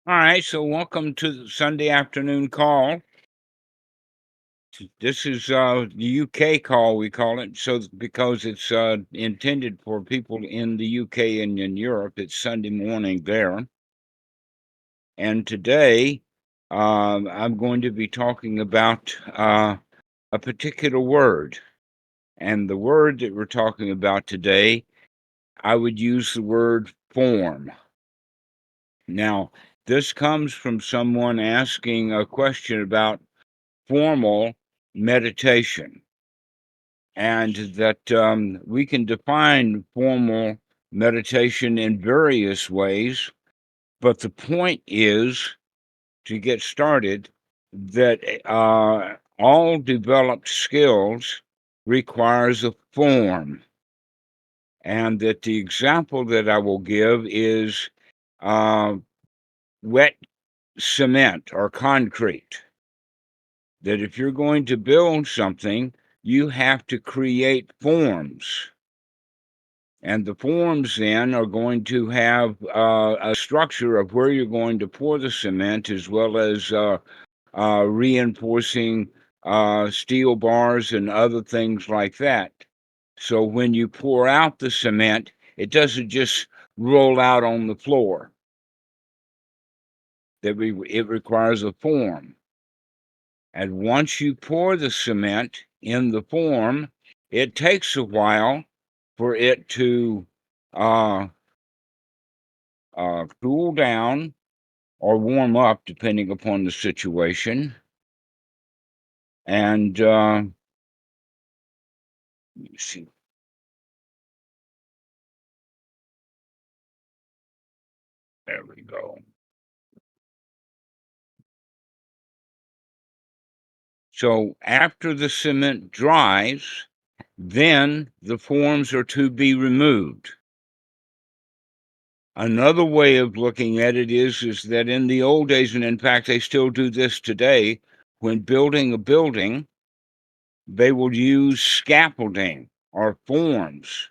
All right, so welcome to the Sunday afternoon call. This is the UK call, we call it. So because it's intended for people in the UK and in Europe, it's Sunday morning there. And today, I'm going to be talking about a particular word. And the word that we're talking about today, I would use the word form. Now, this comes from someone asking a question about formal meditation, and that we can define formal meditation in various ways. But the point is, to get started, that all developed skills requires a form, and that the example that I will give is uh, wet cement or concrete. That if you're going to build something, you have to create forms. And the forms then are going to have a structure of where you're going to pour the cement, as well as reinforcing steel bars and other things like that. So when you pour out the cement, it doesn't just roll out on the floor. It requires a form. And once you pour the cement in the form, it takes a while for it to uh, cool down or warm up, depending upon the situation. And let me see. There we go. So after the cement dries, then the forms are to be removed. Another way of looking at it is that in the old days, and in fact they still do this today, when building a building, they will use scaffolding or forms,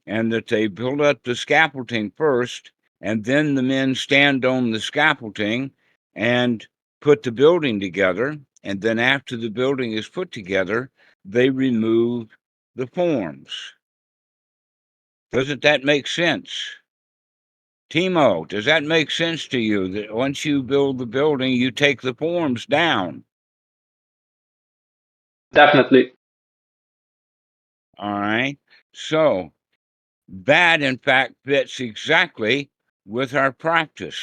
and that they build up the scaffolding first, and then the men stand on the scaffolding and put the building together. And then after the building is put together, they remove the forms. Doesn't that make sense? Timo, does that make sense to you, that once you build the building, you take the forms down? Definitely. All right. So that, in fact, fits exactly with our practice.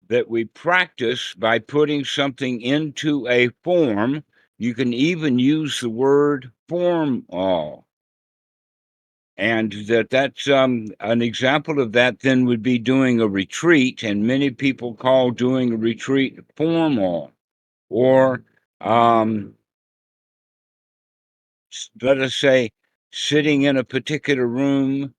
That we practice by putting something into a form. You can even use the word form all. And that's an example of that then would be doing a retreat. And many people call doing a retreat formal. Or let us say sitting in a particular room,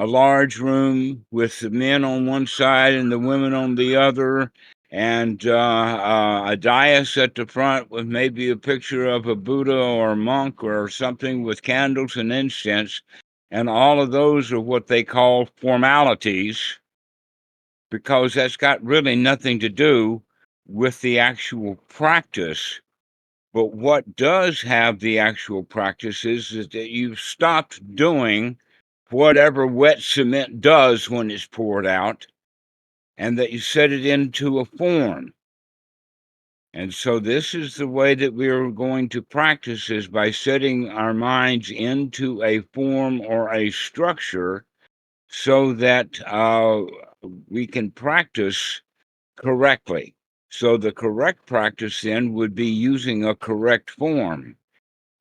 a large room with the men on one side and the women on the other, and a dais at the front with maybe a picture of a Buddha or a monk or something with candles and incense. And all of those are what they call formalities, because that's got really nothing to do with the actual practice. But what does have the actual practice is that you've stopped doing whatever wet cement does when it's poured out, and that you set it into a form. And so this is the way that we're going to practice, is by setting our minds into a form or a structure, so that we can practice correctly. So the correct practice then would be using a correct form.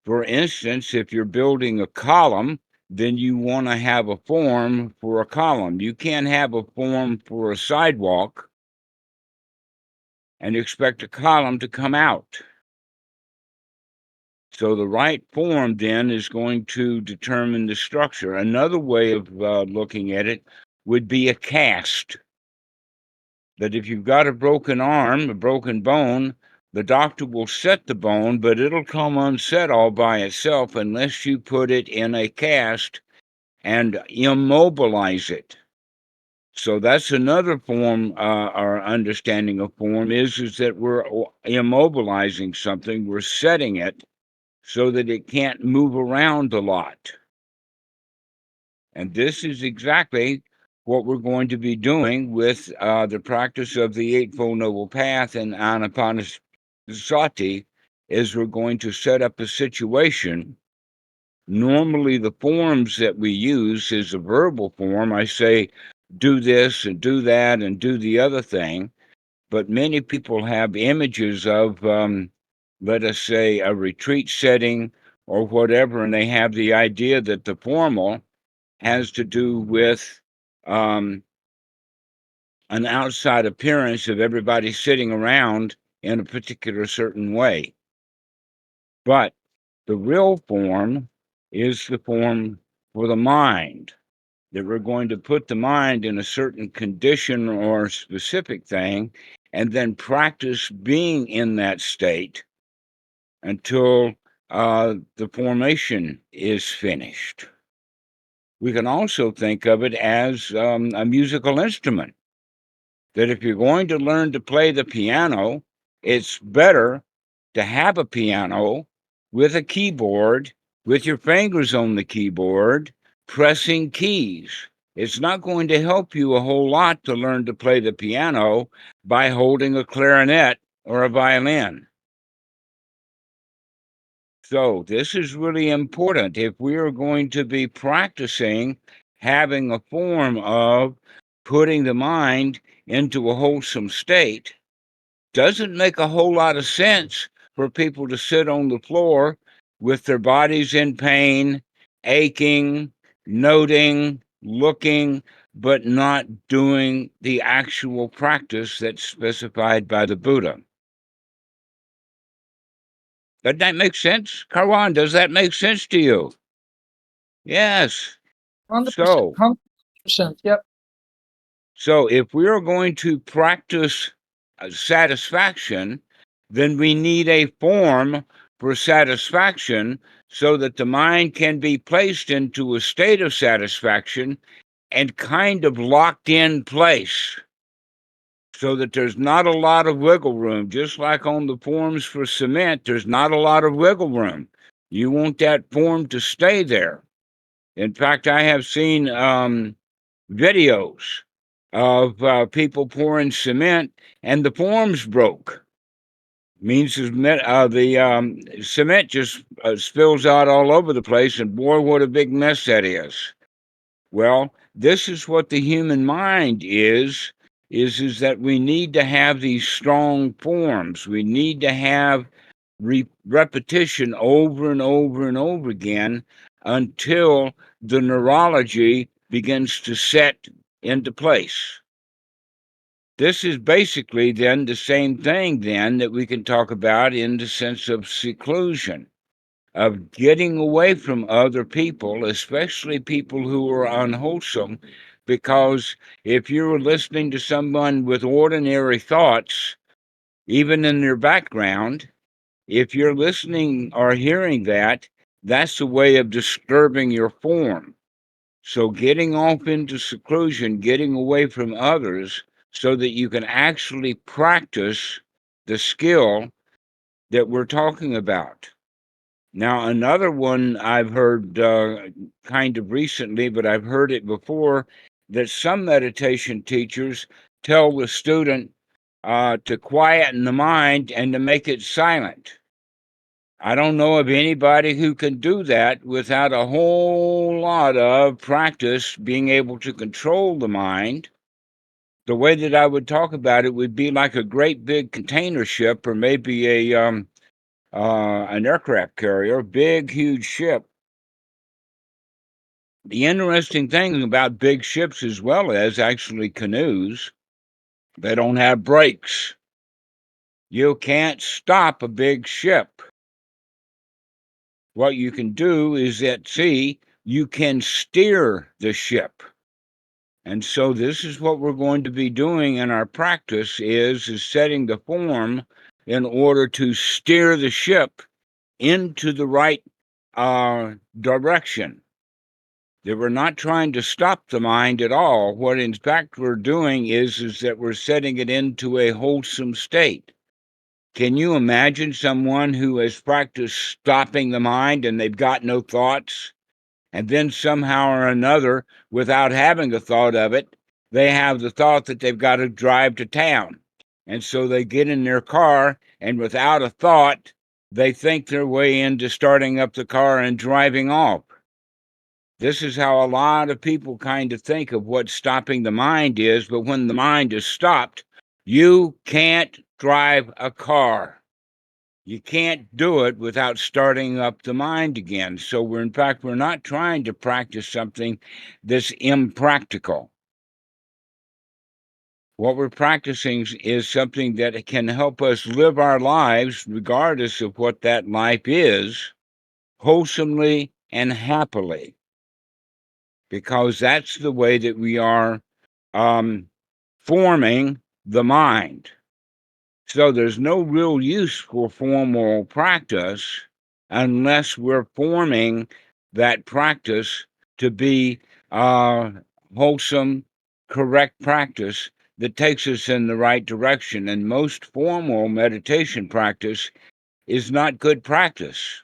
For instance, if you're building a column, then you want to have a form for a column. You can't have a form for a sidewalk and expect a column to come out. So the right form then is going to determine the structure. Another way of looking at it would be a cast. That if you've got a broken arm, a broken bone, the doctor will set the bone, but it'll come unset all by itself unless you put it in a cast and immobilize it. So that's another form, our understanding of form is that we're immobilizing something, we're setting it so that it can't move around a lot. And this is exactly what we're going to be doing with the practice of the Eightfold Noble Path and Anapanasati, is we're going to set up a situation. Normally, the forms that we use is a verbal form. I say, do this and do that and do the other thing. But many people have images of, let us say, a retreat setting or whatever, and they have the idea that the formal has to do with an outside appearance of everybody sitting around in a particular certain way. But the real form is the form for the mind, that we're going to put the mind in a certain condition or specific thing and then practice being in that state until the formation is finished. We can also think of it as a musical instrument, that if you're going to learn to play the piano, it's better to have a piano with a keyboard, with your fingers on the keyboard, pressing keys. It's not going to help you a whole lot to learn to play the piano by holding a clarinet or a violin. So this is really important. If we are going to be practicing having a form of putting the mind into a wholesome state, doesn't make a whole lot of sense for people to sit on the floor with their bodies in pain, aching, noting, looking, but not doing the actual practice that's specified by the Buddha. Doesn't that make sense? Karwan, does that make sense to you? Yes. 100%. So, 100%. Yep. so if we are going to practice satisfaction, then we need a form for satisfaction so that the mind can be placed into a state of satisfaction and kind of locked in place, so that there's not a lot of wiggle room. Just like on the forms for cement, there's not a lot of wiggle room. You want that form to stay there. In fact, I have seen videos of people pouring cement and the forms broke. Means the cement just spills out all over the place, and boy, what a big mess that is. Well, this is what the human mind is that we need to have these strong forms. We need to have repetition over and over and over again until the neurology begins to set into place. This is basically then the same thing then that we can talk about in the sense of seclusion, of getting away from other people, especially people who are unwholesome, because if you're listening to someone with ordinary thoughts, even in their background, if you're listening or hearing that, that's a way of disturbing your form. So getting off into seclusion, getting away from others, so that you can actually practice the skill that we're talking about. Now, another one I've heard kind of recently, but I've heard it before, that some meditation teachers tell the student to quieten the mind and to make it silent. I don't know of anybody who can do that without a whole lot of practice being able to control the mind. The way that I would talk about it would be like a great big container ship, or maybe an aircraft carrier, big, huge ship. The interesting thing about big ships, as well as actually canoes, they don't have brakes. You can't stop a big ship. What you can do is at sea, you can steer the ship. And so this is what we're going to be doing in our practice is setting the form in order to steer the ship into the right direction. that we're not trying to stop the mind at all. What in fact we're doing is that we're setting it into a wholesome state. Can you imagine someone who has practiced stopping the mind and they've got no thoughts? And then somehow or another, without having a thought of it, they have the thought that they've got to drive to town. And so they get in their car, and without a thought, they think their way into starting up the car and driving off. This is how a lot of people kind of think of what stopping the mind is, but when the mind is stopped, you can't drive a car. You can't do it without starting up the mind again. So we're not trying to practice something that's impractical. What we're practicing is something that can help us live our lives, regardless of what that life is, wholesomely and happily, because that's the way that we are forming the mind. So there's no real use for formal practice unless we're forming that practice to be wholesome, correct practice that takes us in the right direction. And most formal meditation practice is not good practice.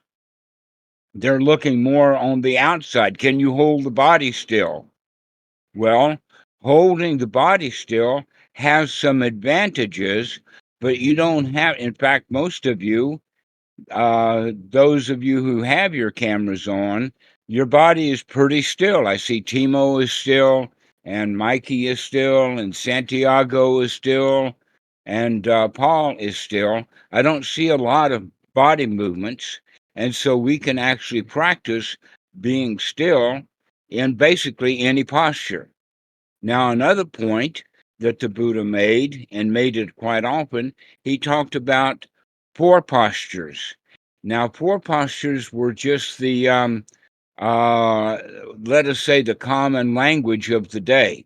They're looking more on the outside. Can you hold the body still? Well, holding the body still has some advantages, but you don't have, in fact, most of you, those of you who have your cameras on, your body is pretty still. I see Timo is still, and Mikey is still, and Santiago is still, and Paul is still. I don't see a lot of body movements, and so we can actually practice being still in basically any posture. Now, another point that the Buddha made, and made it quite often, he talked about four postures. Now, four postures were just the, let us say, the common language of the day.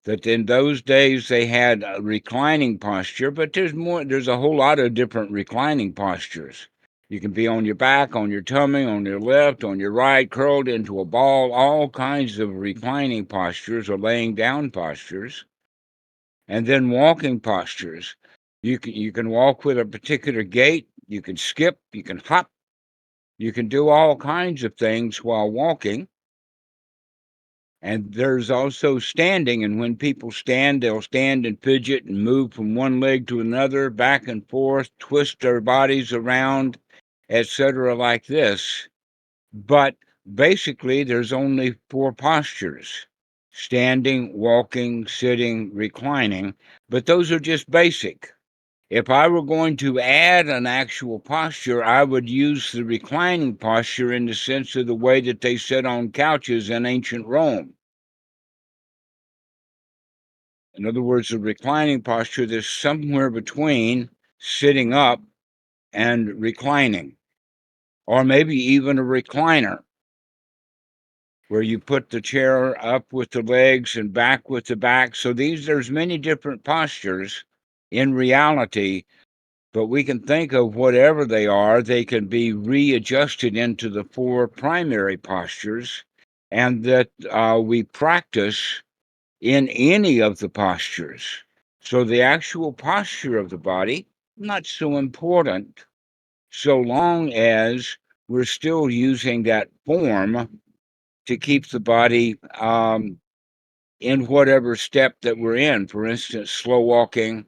That in those days they had a reclining posture, but there's a whole lot of different reclining postures. You can be on your back, on your tummy, on your left, on your right, curled into a ball, all kinds of reclining postures or laying down postures. And then walking postures. You can walk with a particular gait, you can skip, you can hop, you can do all kinds of things while walking. And there's also standing, and when people stand, they'll stand and fidget and move from one leg to another, back and forth, twist their bodies around, etc., like this. But basically, there's only four postures: standing, walking, sitting, reclining. But those are just basic. If I were going to add an actual posture, I would use the reclining posture in the sense of the way that they sat on couches in ancient Rome. In other words, the reclining posture is somewhere between sitting up and reclining, or maybe even a recliner, where you put the chair up with the legs and back with the back. So there's many different postures in reality, but we can think of whatever they are. They can be readjusted into the four primary postures, and that we practice in any of the postures. So the actual posture of the body, not so important, so long as we're still using that form to keep the body in whatever step that we're in. For instance, slow walking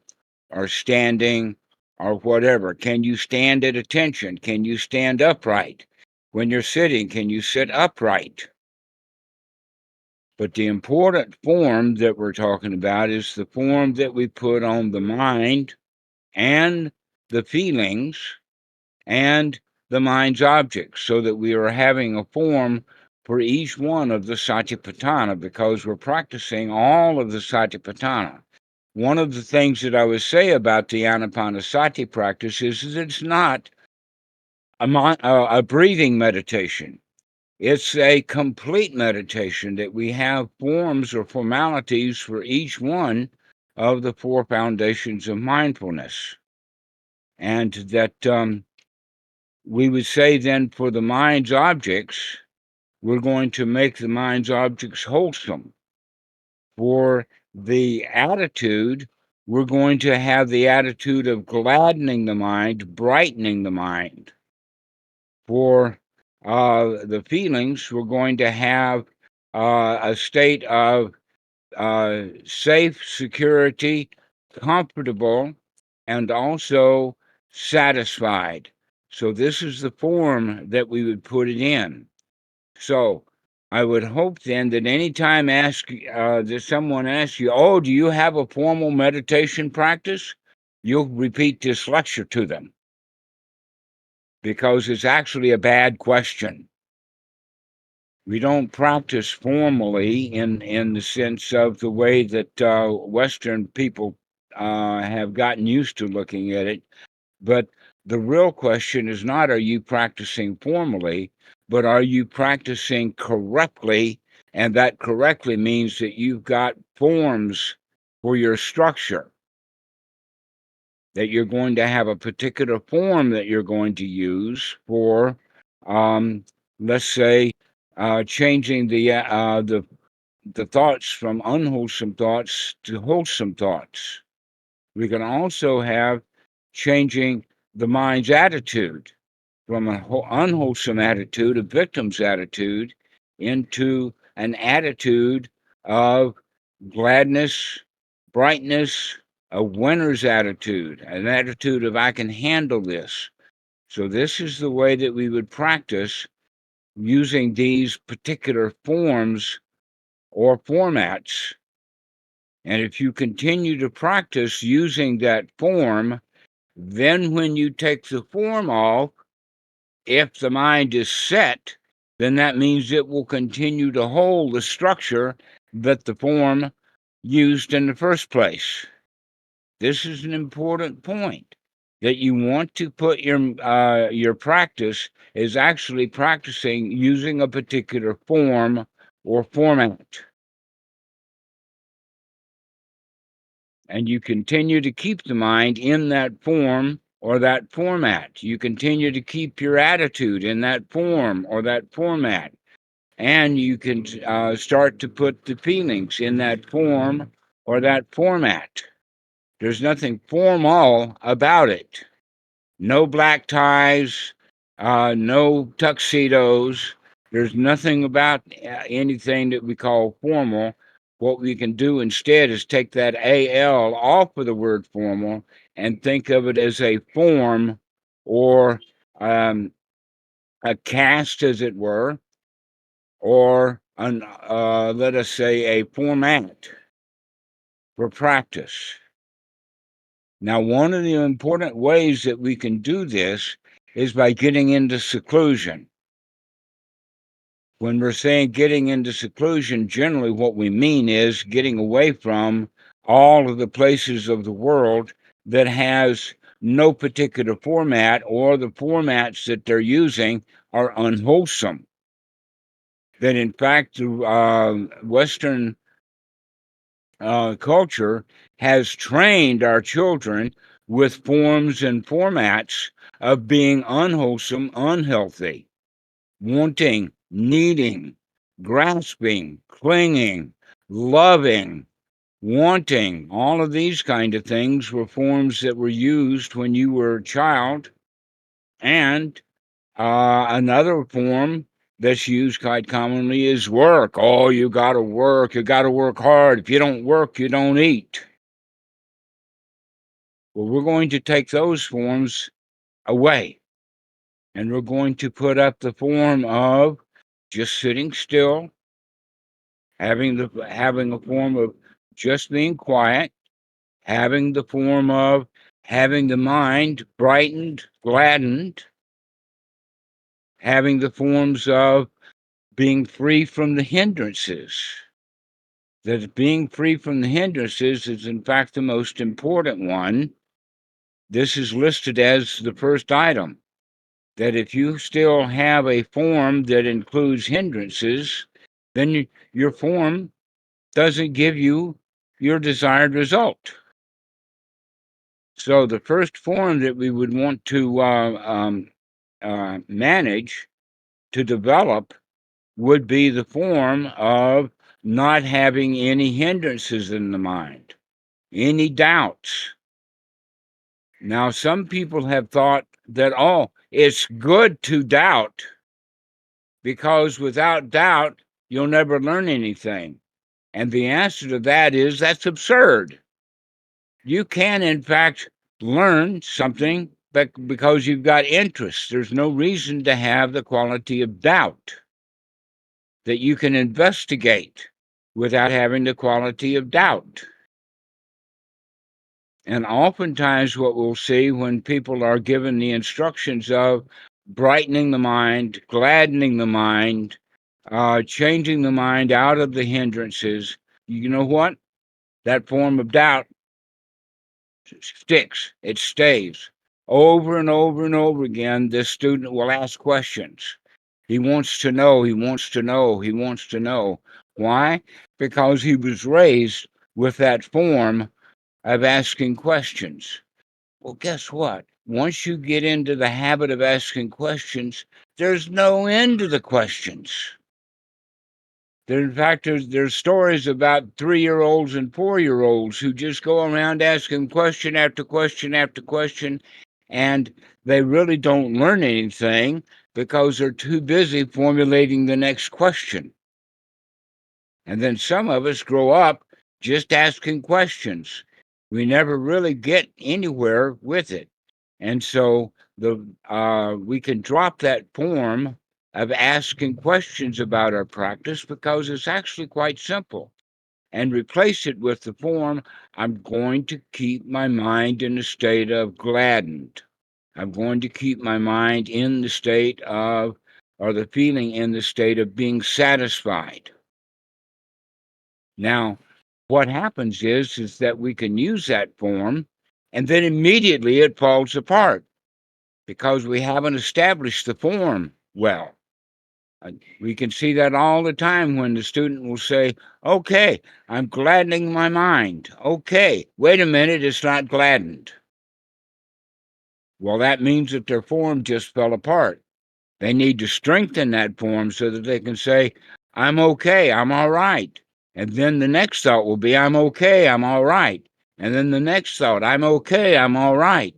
or standing or whatever. Can you stand at attention? Can you stand upright? When you're sitting, can you sit upright? But the important form that we're talking about is the form that we put on the mind and the feelings and the mind's objects, so that we are having a form for each one of the satipatthana, because we're practicing all of the satipatthana. One of the things that I would say about the anapanasati practice is that it's not a breathing meditation. It's a complete meditation, that we have forms or formalities for each one of the four foundations of mindfulness. And that we would say then for the mind's objects, we're going to make the mind's objects wholesome. For the attitude, we're going to have the attitude of gladdening the mind, brightening the mind. For the feelings, we're going to have a state of safe, security, comfortable, and also satisfied. So this is the form that we would put it in. So I would hope then that anytime that someone asks you, "Oh, do you have a formal meditation practice?" you'll repeat this lecture to them, because it's actually a bad question. We don't practice formally in the sense of the way that Western people have gotten used to looking at it. But the real question is not, are you practicing formally, but are you practicing correctly? And that correctly means that you've got forms for your structure, that you're going to have a particular form that you're going to use for, let's say, changing the thoughts from unwholesome thoughts to wholesome thoughts. We can also have changing the mind's attitude from an unwholesome attitude, a victim's attitude, into an attitude of gladness, brightness, a winner's attitude, an attitude of I can handle this. So this is the way that we would practice using these particular forms or formats. And if you continue to practice using that form, then when you take the form off, if the mind is set, then that means it will continue to hold the structure that the form used in the first place. This is an important point, that you want to put your practice is actually practicing using a particular form or format. And you continue to keep the mind in that form or that format. You continue to keep your attitude in that form or that format. And you can start to put the feelings in that form or that format. There's nothing formal about it. No black ties, no tuxedos. There's nothing about anything that we call formal. What we can do instead is take that AL off of the word formal and think of it as a form, or a caste, as it were, or let us say a format for practice. Now, one of the important ways that we can do this is by getting into seclusion. When we're saying getting into seclusion, generally what we mean is getting away from all of the places of the world that has no particular format, or the formats that they're using are unwholesome. That in fact, the Western culture has trained our children with forms and formats of being unwholesome, unhealthy, wanting, needing, grasping, clinging, loving, wanting. All of these kind of things were forms that were used when you were a child. And another form that's used quite commonly is work. Oh, you got to work. You got to work hard. If you don't work, you don't eat. Well, we're going to take those forms away, and we're going to put up the form of just sitting still, having a form of just being quiet, having the form of having the mind brightened, gladdened, having the forms of being free from the hindrances. That being free from the hindrances is, in fact, the most important one. This is listed as the first item. That if you still have a form that includes hindrances, then your form doesn't give you your desired result. So the first form that we would want to manage, to develop, would be the form of not having any hindrances in the mind, any doubts. Now, some people have thought that, oh, it's good to doubt because without doubt, you'll never learn anything. And the answer to that is that's absurd. You can, in fact, learn something because you've got interest. There's no reason to have the quality of doubt that you can investigate without having the quality of doubt. And oftentimes, what we'll see when people are given the instructions of brightening the mind, gladdening the mind, changing the mind out of the hindrances, you know what? That form of doubt sticks, it stays. Over and over and over again, this student will ask questions. He wants to know, he wants to know, he wants to know. Why? Because he was raised with that form of asking questions. Well, guess what? Once you get into the habit of asking questions, there's no end to the questions. In fact, there's stories about 3-year-olds and 4-year-olds who just go around asking question after question after question, and they really don't learn anything because they're too busy formulating the next question. And then some of us grow up just asking questions. We never really get anywhere with it. And so we can drop that form of asking questions about our practice because it's actually quite simple and replace it with the form, I'm going to keep my mind in a state of gladdened. I'm going to keep my mind in the state of, or the feeling in the state of being satisfied. Now, what happens is that we can use that form and then immediately it falls apart because we haven't established the form well. We can see that all the time when the student will say, okay, I'm gladdening my mind. Okay, wait a minute, it's not gladdened. Well, that means that their form just fell apart. They need to strengthen that form so that they can say, I'm okay, I'm all right. And then the next thought will be, I'm okay, I'm all right. And then the next thought, I'm okay, I'm all right.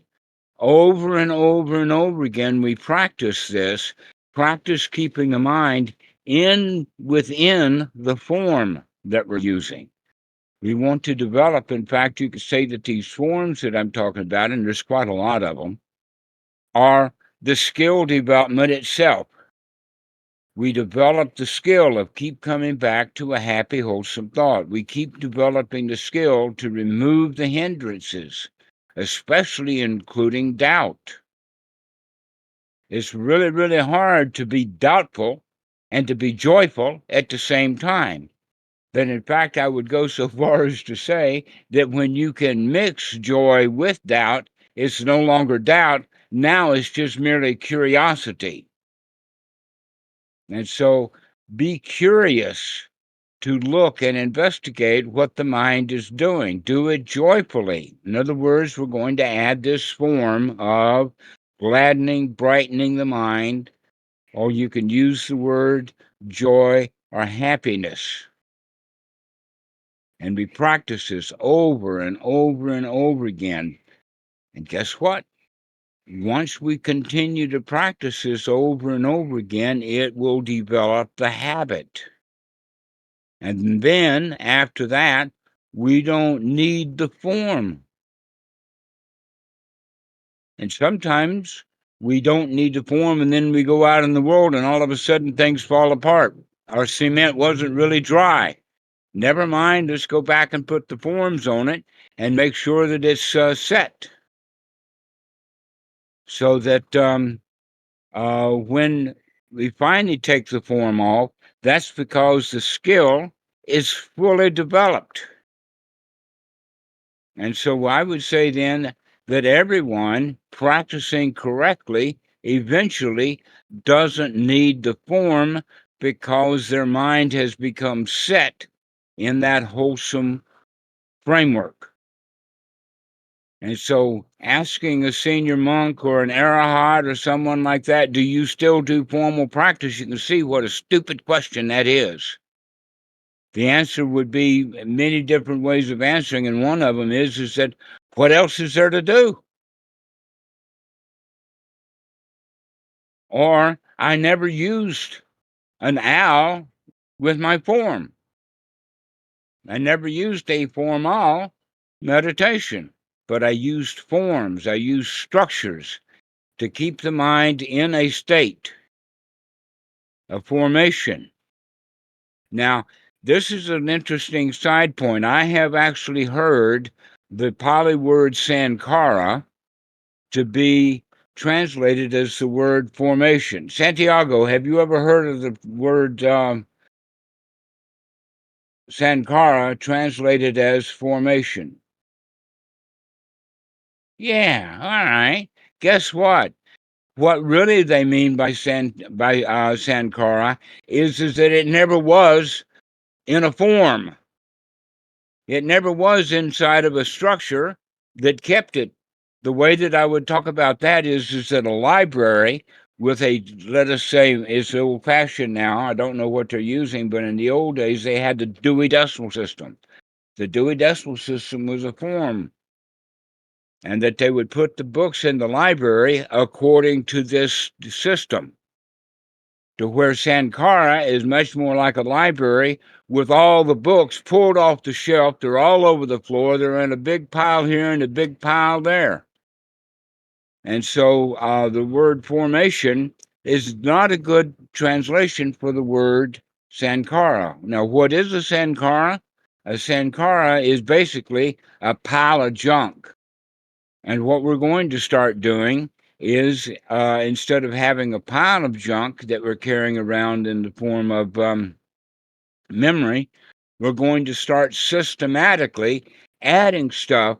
Over and over and over again, we practice this, practice keeping the mind within the form that we're using. We want to develop, in fact, you could say that these forms that I'm talking about, and there's quite a lot of them, are the skill development itself. We develop the skill of keep coming back to a happy, wholesome thought. We keep developing the skill to remove the hindrances, especially including doubt. It's really, really hard to be doubtful and to be joyful at the same time. Then, in fact, I would go so far as to say that when you can mix joy with doubt, it's no longer doubt. Now it's just merely curiosity. And so be curious to look and investigate what the mind is doing. Do it joyfully. In other words, we're going to add this form of gladdening, brightening the mind, or you can use the word joy or happiness. And we practice this over and over and over again. And guess what? Once we continue to practice this over and over again, it will develop the habit. And then after that, we don't need the form. And sometimes we don't need the form, and then we go out in the world, and all of a sudden things fall apart. Our cement wasn't really dry. Never mind, let's go back and put the forms on it and make sure that it's set. So that when we finally take the form off, that's because the skill is fully developed. And so I would say then that everyone practicing correctly eventually doesn't need the form because their mind has become set in that wholesome framework. And so asking a senior monk or an arahat or someone like that, do you still do formal practice? You can see what a stupid question that is. The answer would be many different ways of answering, and one of them is that what else is there to do? Or I never used an owl with my form. I never used a formal meditation, but I used forms, I used structures to keep the mind in a state of formation. Now, this is an interesting side point. I have actually heard the Pali word sankhara to be translated as the word formation. Santiago, have you ever heard of the word sankhara translated as formation? Yeah, all right. Guess what? What really they mean by sankhara is that it never was in a form. It never was inside of a structure that kept it. The way that I would talk about that is that a library with a, let us say, it's old fashioned now. I don't know what they're using, but in the old days, they had the Dewey Decimal System. The Dewey Decimal System was a form, and that they would put the books in the library according to this system. To where Sankara is much more like a library with all the books pulled off the shelf. They're all over the floor. They're in a big pile here and a big pile there. And so the word formation is not a good translation for the word Sankara. Now, what is a Sankara? A Sankara is basically a pile of junk. And what we're going to start doing is instead of having a pile of junk that we're carrying around in the form of memory, we're going to start systematically adding stuff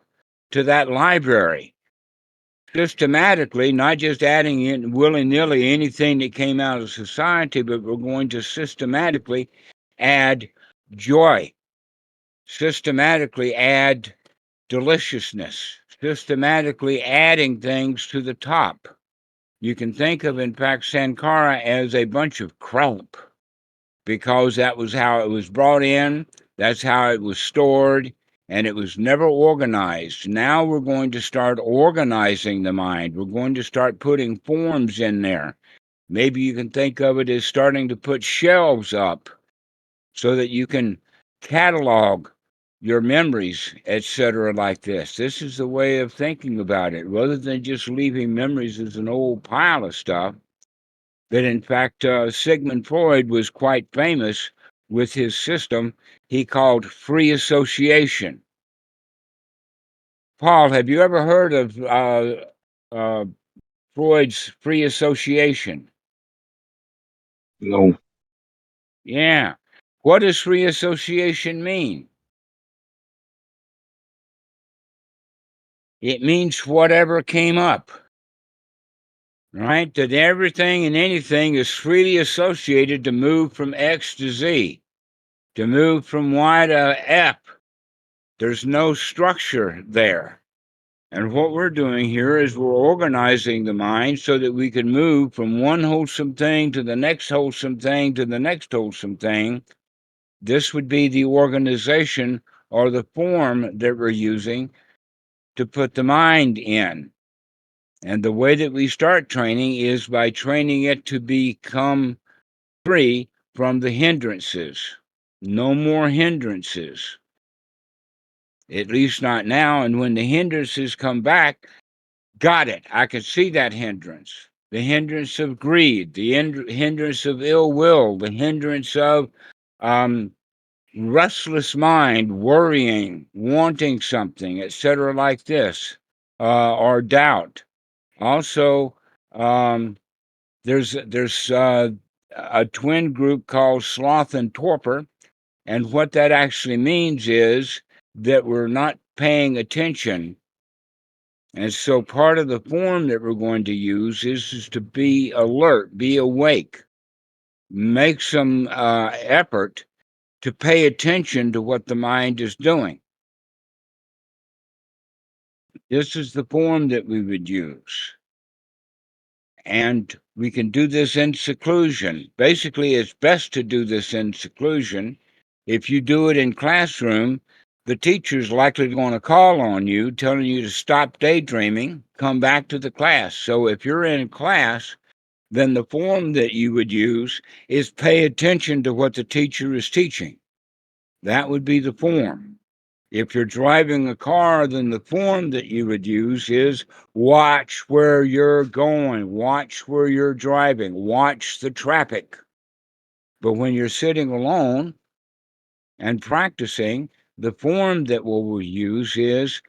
to that library. Systematically, not just adding in willy-nilly anything that came out of society, but we're going to systematically add joy, systematically add deliciousness, systematically adding things to the top. You can think of, in fact, Sankara as a bunch of crap because that was how it was brought in, that's how it was stored, and it was never organized. Now we're going to start organizing the mind. We're going to start putting forms in there. Maybe you can think of it as starting to put shelves up so that you can catalog your memories, etc., like this. This is the way of thinking about it, rather than just leaving memories as an old pile of stuff. That in fact, Sigmund Freud was quite famous with his system he called free association. Paul, have you ever heard of uh, Freud's free association? No. Yeah. What does free association mean? It means whatever came up, right? That everything and anything is freely associated to move from X to Z, to move from Y to F. There's no structure there. And what we're doing here is we're organizing the mind so that we can move from one wholesome thing to the next wholesome thing to the next wholesome thing. This would be the organization or the form that we're using to put the mind in. And the way that we start training is by training it to become free from the hindrances. No more hindrances, at least not now. And when the hindrances come back, got it. I can see that hindrance. The hindrance of greed, the hindrance of ill will, the hindrance of restless mind, worrying, wanting something, etc., like this, or doubt. Also, there's a twin group called sloth and torpor, and what that actually means is that we're not paying attention. And so part of the form that we're going to use is to be alert, be awake, make some effort to pay attention to what the mind is doing. This is the form that we would use. And we can do this in seclusion. Basically, it's best to do this in seclusion. If you do it in classroom, the teacher's likely going to call on you, telling you to stop daydreaming, come back to the class. So if you're in class, then the form that you would use is pay attention to what the teacher is teaching. That would be the form. If you're driving a car, then the form that you would use is watch where you're going, watch where you're driving, watch the traffic. But when you're sitting alone and practicing, the form that we will use is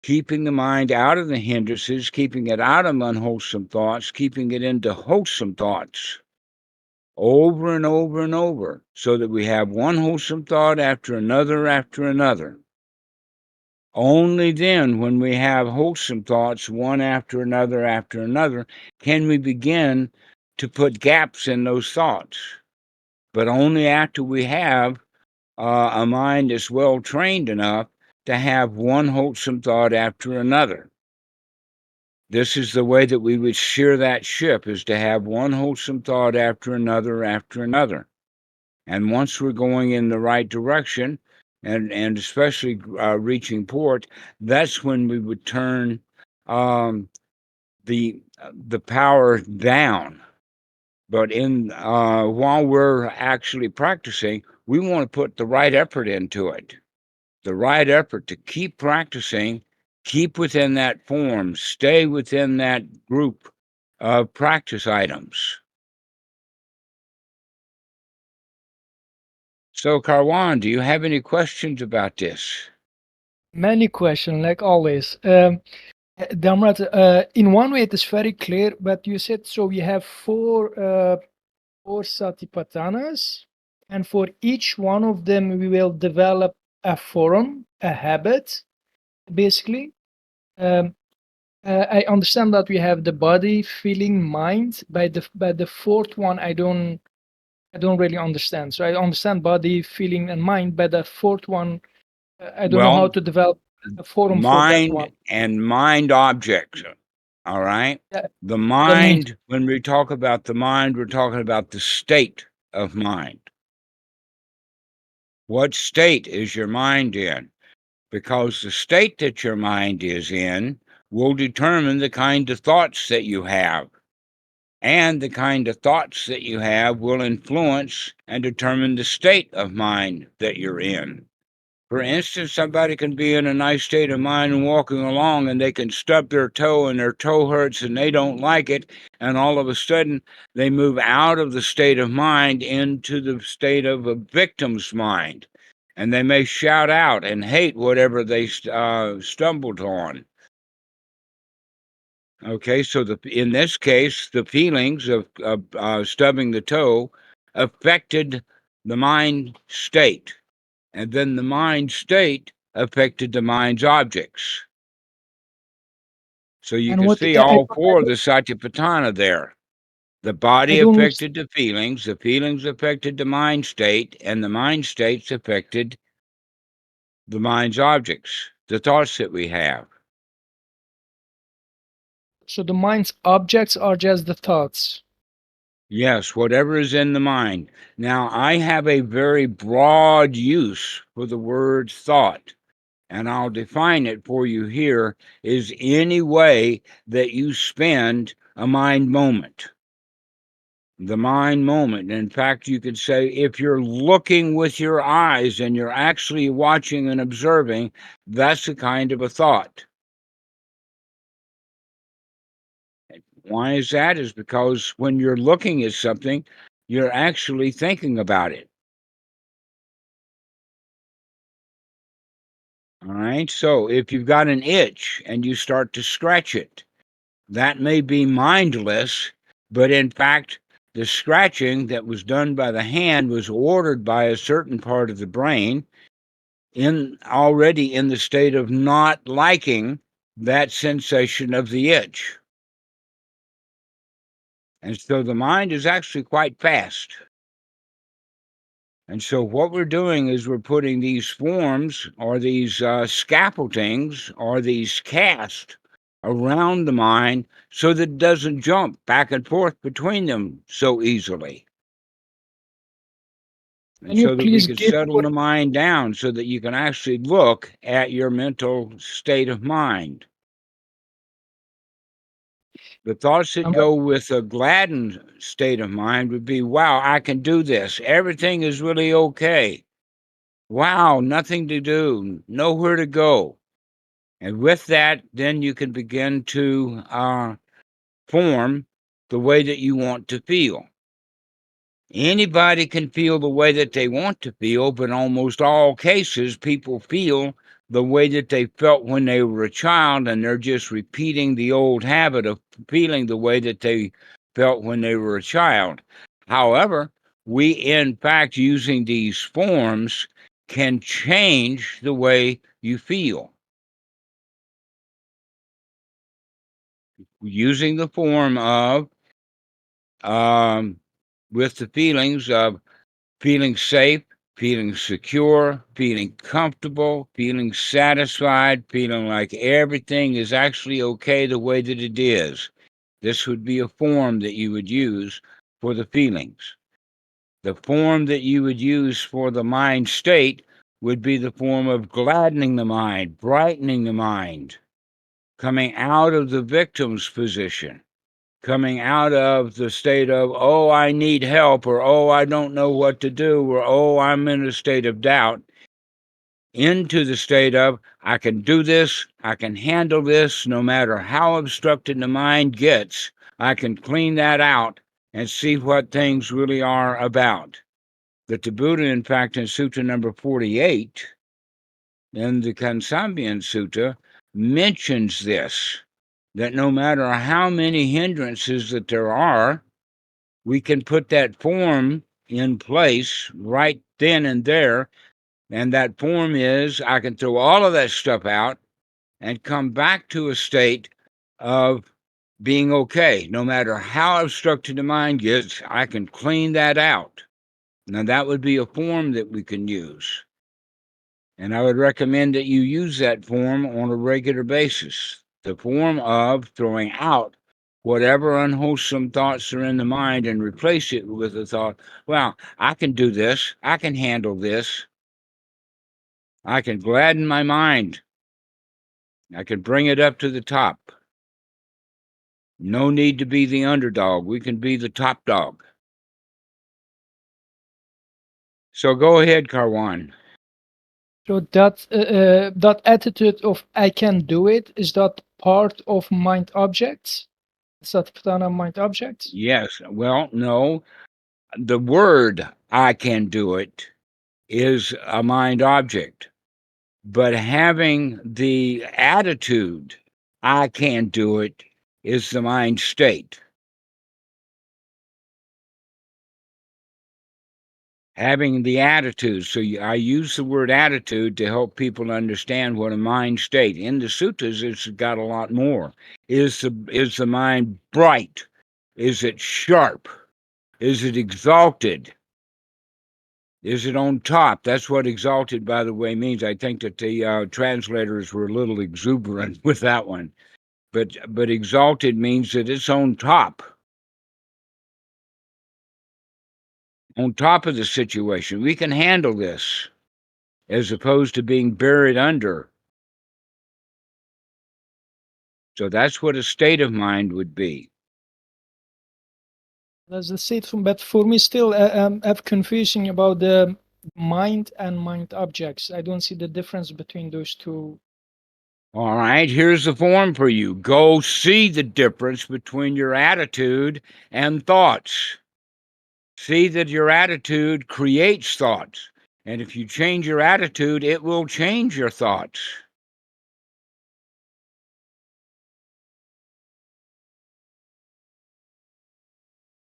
keeping the mind out of the hindrances, keeping it out of unwholesome thoughts, keeping it into wholesome thoughts over and over and over, so that we have one wholesome thought after another after another. Only then, when we have wholesome thoughts, one after another, can we begin to put gaps in those thoughts. But only after we have a mind that's well trained enough to have one wholesome thought after another. This is the way that we would steer that ship, is to have one wholesome thought after another after another. And once we're going in the right direction, and especially reaching port, that's when we would turn the power down. But in while we're actually practicing, we want to put the right effort into it. The right effort to keep practicing, keep within that form, stay within that group of practice items. So, Karwan, do you have any questions about this? Many questions, like always. Dhammarato, in one way, it is very clear what you said. So we have four satipatthanas, and for each one of them, we will develop a form, a habit, basically. I understand that we have the body, feeling, mind. By the fourth one, I don't really understand. So I understand body, feeling, and mind. But the fourth one, I don't know how Well, to develop a forum for that mind one. and mind objects. All right. Yeah, The that means mind, when we talk about the mind, we're talking about the state of mind. What state is your mind in? Because the state that your mind is in will determine the kind of thoughts that you have. And the kind of thoughts that you have will influence and determine the state of mind that you're in. For instance, somebody can be in a nice state of mind and walking along, and they can stub their toe and their toe hurts and they don't like it. And all of a sudden, they move out of the state of mind into the state of a victim's mind. And they may shout out and hate whatever they stumbled on. Okay, so in this case, the feelings of stubbing the toe affected the mind state. And then the mind state affected the mind's objects. So you and can what see all four of the satipatthana there. The I body don't affected the feelings affected the mind state, and the mind states affected the mind's objects, the thoughts that we have. So the mind's objects are just the thoughts. Yes, whatever is in the mind. Now, I have a very broad use for the word thought, and I'll define it for you here, is any way that you spend a mind moment. The mind moment. In fact, you could say if you're looking with your eyes and you're actually watching and observing, that's a kind of a thought. Why is that? Is because when you're looking at something, you're actually thinking about it. All right. So if you've got an itch and you start to scratch it, that may be mindless, but in fact, the scratching that was done by the hand was ordered by a certain part of the brain already in the state of not liking that sensation of the itch. And so the mind is actually quite fast. And so what we're doing is we're putting these forms or these scaffoldings or these casts around the mind so that it doesn't jump back and forth between them so easily. And Can you so that we please can give settle more? the mind down so that you can actually look at your mental state of mind. The thoughts that go with a gladdened state of mind would be, wow, I can do this. Everything is really okay. Wow, nothing to do, nowhere to go. And with that, then you can begin to form the way that you want to feel. Anybody can feel the way that they want to feel, but in almost all cases, people feel the way that they felt when they were a child, and they're just repeating the old habit of feeling the way that they felt when they were a child. However, we, in fact, using these forms, can change the way you feel. Using the form of, with the feelings of feeling safe, feeling secure, feeling comfortable, feeling satisfied, feeling like everything is actually okay the way that it is. This would be a form that you would use for the feelings. The form that you would use for the mind state would be the form of gladdening the mind, brightening the mind, coming out of the victim's position, coming out of the state of, oh, I need help, or oh, I don't know what to do, or oh, I'm in a state of doubt, into the state of, I can do this, I can handle this, no matter how obstructed the mind gets, I can clean that out and see what things really are about. That the Buddha, in fact, in Sutta number 48, in the Kansambian Sutta, mentions this, that no matter how many hindrances that there are, we can put that form in place right then and there. And that form is, I can throw all of that stuff out and come back to a state of being okay. No matter how obstructed the mind gets, I can clean that out. Now, that would be a form that we can use. And I would recommend that you use that form on a regular basis. The form of throwing out whatever unwholesome thoughts are in the mind and replace it with the thought, well, I can do this. I can handle this. I can gladden my mind. I can bring it up to the top. No need to be the underdog. We can be the top dog. So go ahead, Karwan. So that attitude of I can do it, is that part of mind objects? Satipatthana mind objects? Yes. Well, no. The word I can do it is a mind object. But having the attitude, I can do it, is the mind state. Having the attitude. So I use the word attitude to help people understand what a mind state. In the suttas, it's got a lot more. Is the mind bright? Is it sharp? Is it exalted? Is it on top? That's what exalted, by the way, means. I think that the translators were a little exuberant with that one. But exalted means that it's on top of the situation. We can handle this, as opposed to being buried under. So that's what a state of mind would be. That's the state from, but for me still have confusing about the mind and mind objects. I don't see the difference between those two. All right, here's the form for you. Go see the difference between your attitude and thoughts. See that your attitude creates thoughts. And if you change your attitude, it will change your thoughts.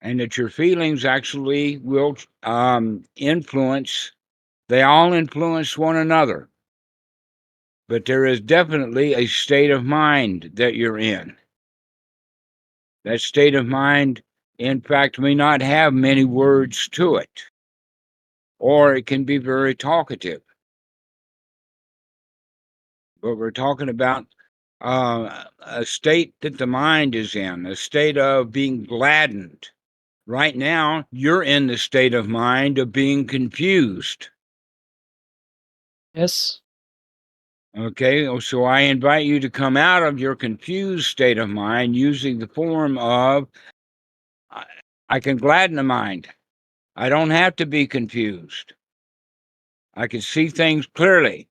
And that your feelings actually will influence, they all influence one another. But there is definitely a state of mind that you're in. That state of mind, in fact, may not have many words to it. or it can be very talkative. But we're talking about a state that the mind is in, a state of being gladdened. Right now, you're in the state of mind of being confused. Yes. Okay, so I invite you to come out of your confused state of mind using the form of I can gladden the mind. I don't have to be confused. I can see things clearly.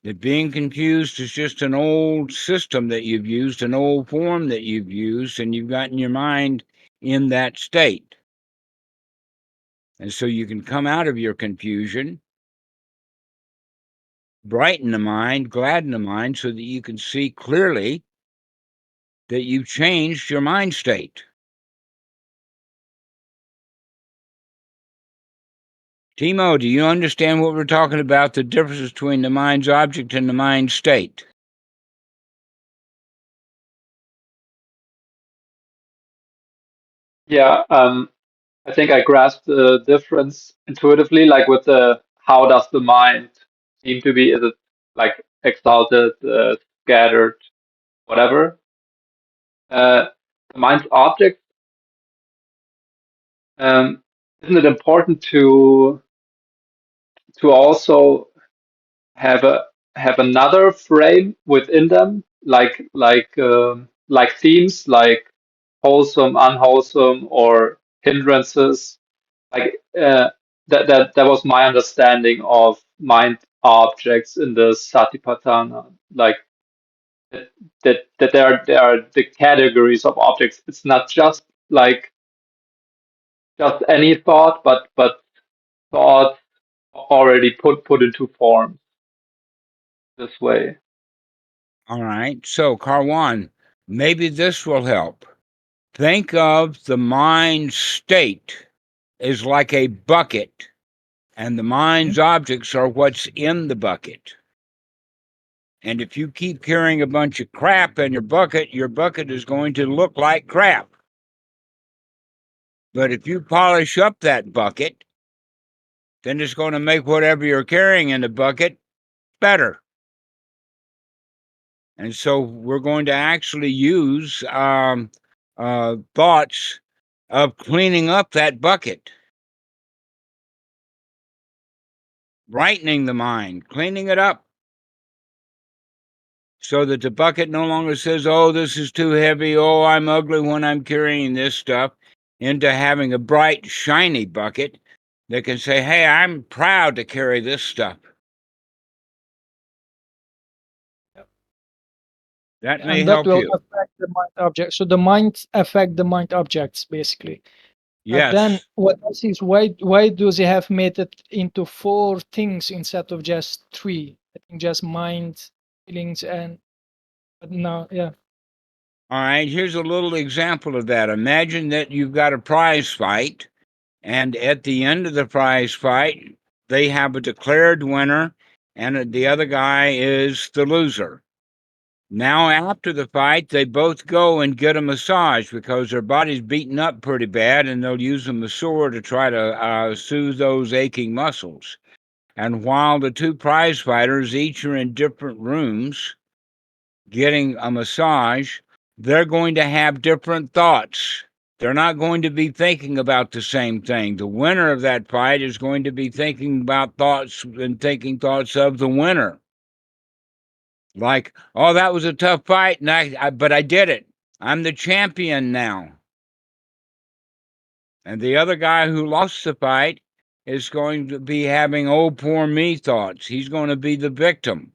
That being confused is just an old system that you've used, an old form that you've used, and you've gotten your mind in that state. And so you can come out of your confusion, brighten the mind, gladden the mind, so that you can see clearly that you've changed your mind state. Timo, do you understand what we're talking about, the difference between the mind's object and the mind state? Yeah, I think I grasped the difference intuitively, like with the how does the mind seem to be? Is it like exalted, scattered, whatever? The mind's object, isn't it important to also have another frame within them, like themes, like wholesome, unwholesome, or hindrances? Like that was my understanding of mind objects in the Satipatthana. Like that there are the categories of objects. It's not just like just any thought, but thought already put into form this way. All right. So, Karwan, maybe this will help. Think of the mind state as like a bucket, and the mind's objects are what's in the bucket. And if you keep carrying a bunch of crap in your bucket is going to look like crap. But if you polish up that bucket, then it's going to make whatever you're carrying in the bucket better. And so we're going to actually use thoughts of cleaning up that bucket, brightening the mind, cleaning it up, so that the bucket no longer says, oh, this is too heavy, oh, I'm ugly when I'm carrying this stuff, into having a bright, shiny bucket that can say, hey, I'm proud to carry this stuff. That may And that help will you. affect the mind object. So the mind affect the mind objects, basically. Yes. But then what else is why do they have made it into 4 things instead of just 3? I think just mind, feelings, and but now, yeah. All right, here's a little example of that. Imagine that you've got a prize fight, and at the end of the prize fight, they have a declared winner, and the other guy is the loser. Now, after the fight, they both go and get a massage because their body's beaten up pretty bad, and they'll use a masseur to try to soothe those aching muscles. And while the 2 prize fighters each are in different rooms getting a massage, they're going to have different thoughts. They're not going to be thinking about the same thing. The winner of that fight is going to be thinking about thoughts and thinking thoughts of the winner. Like, oh, that was a tough fight, and but I did it. I'm the champion now. And the other guy who lost the fight is going to be having, oh, poor me thoughts. He's going to be the victim.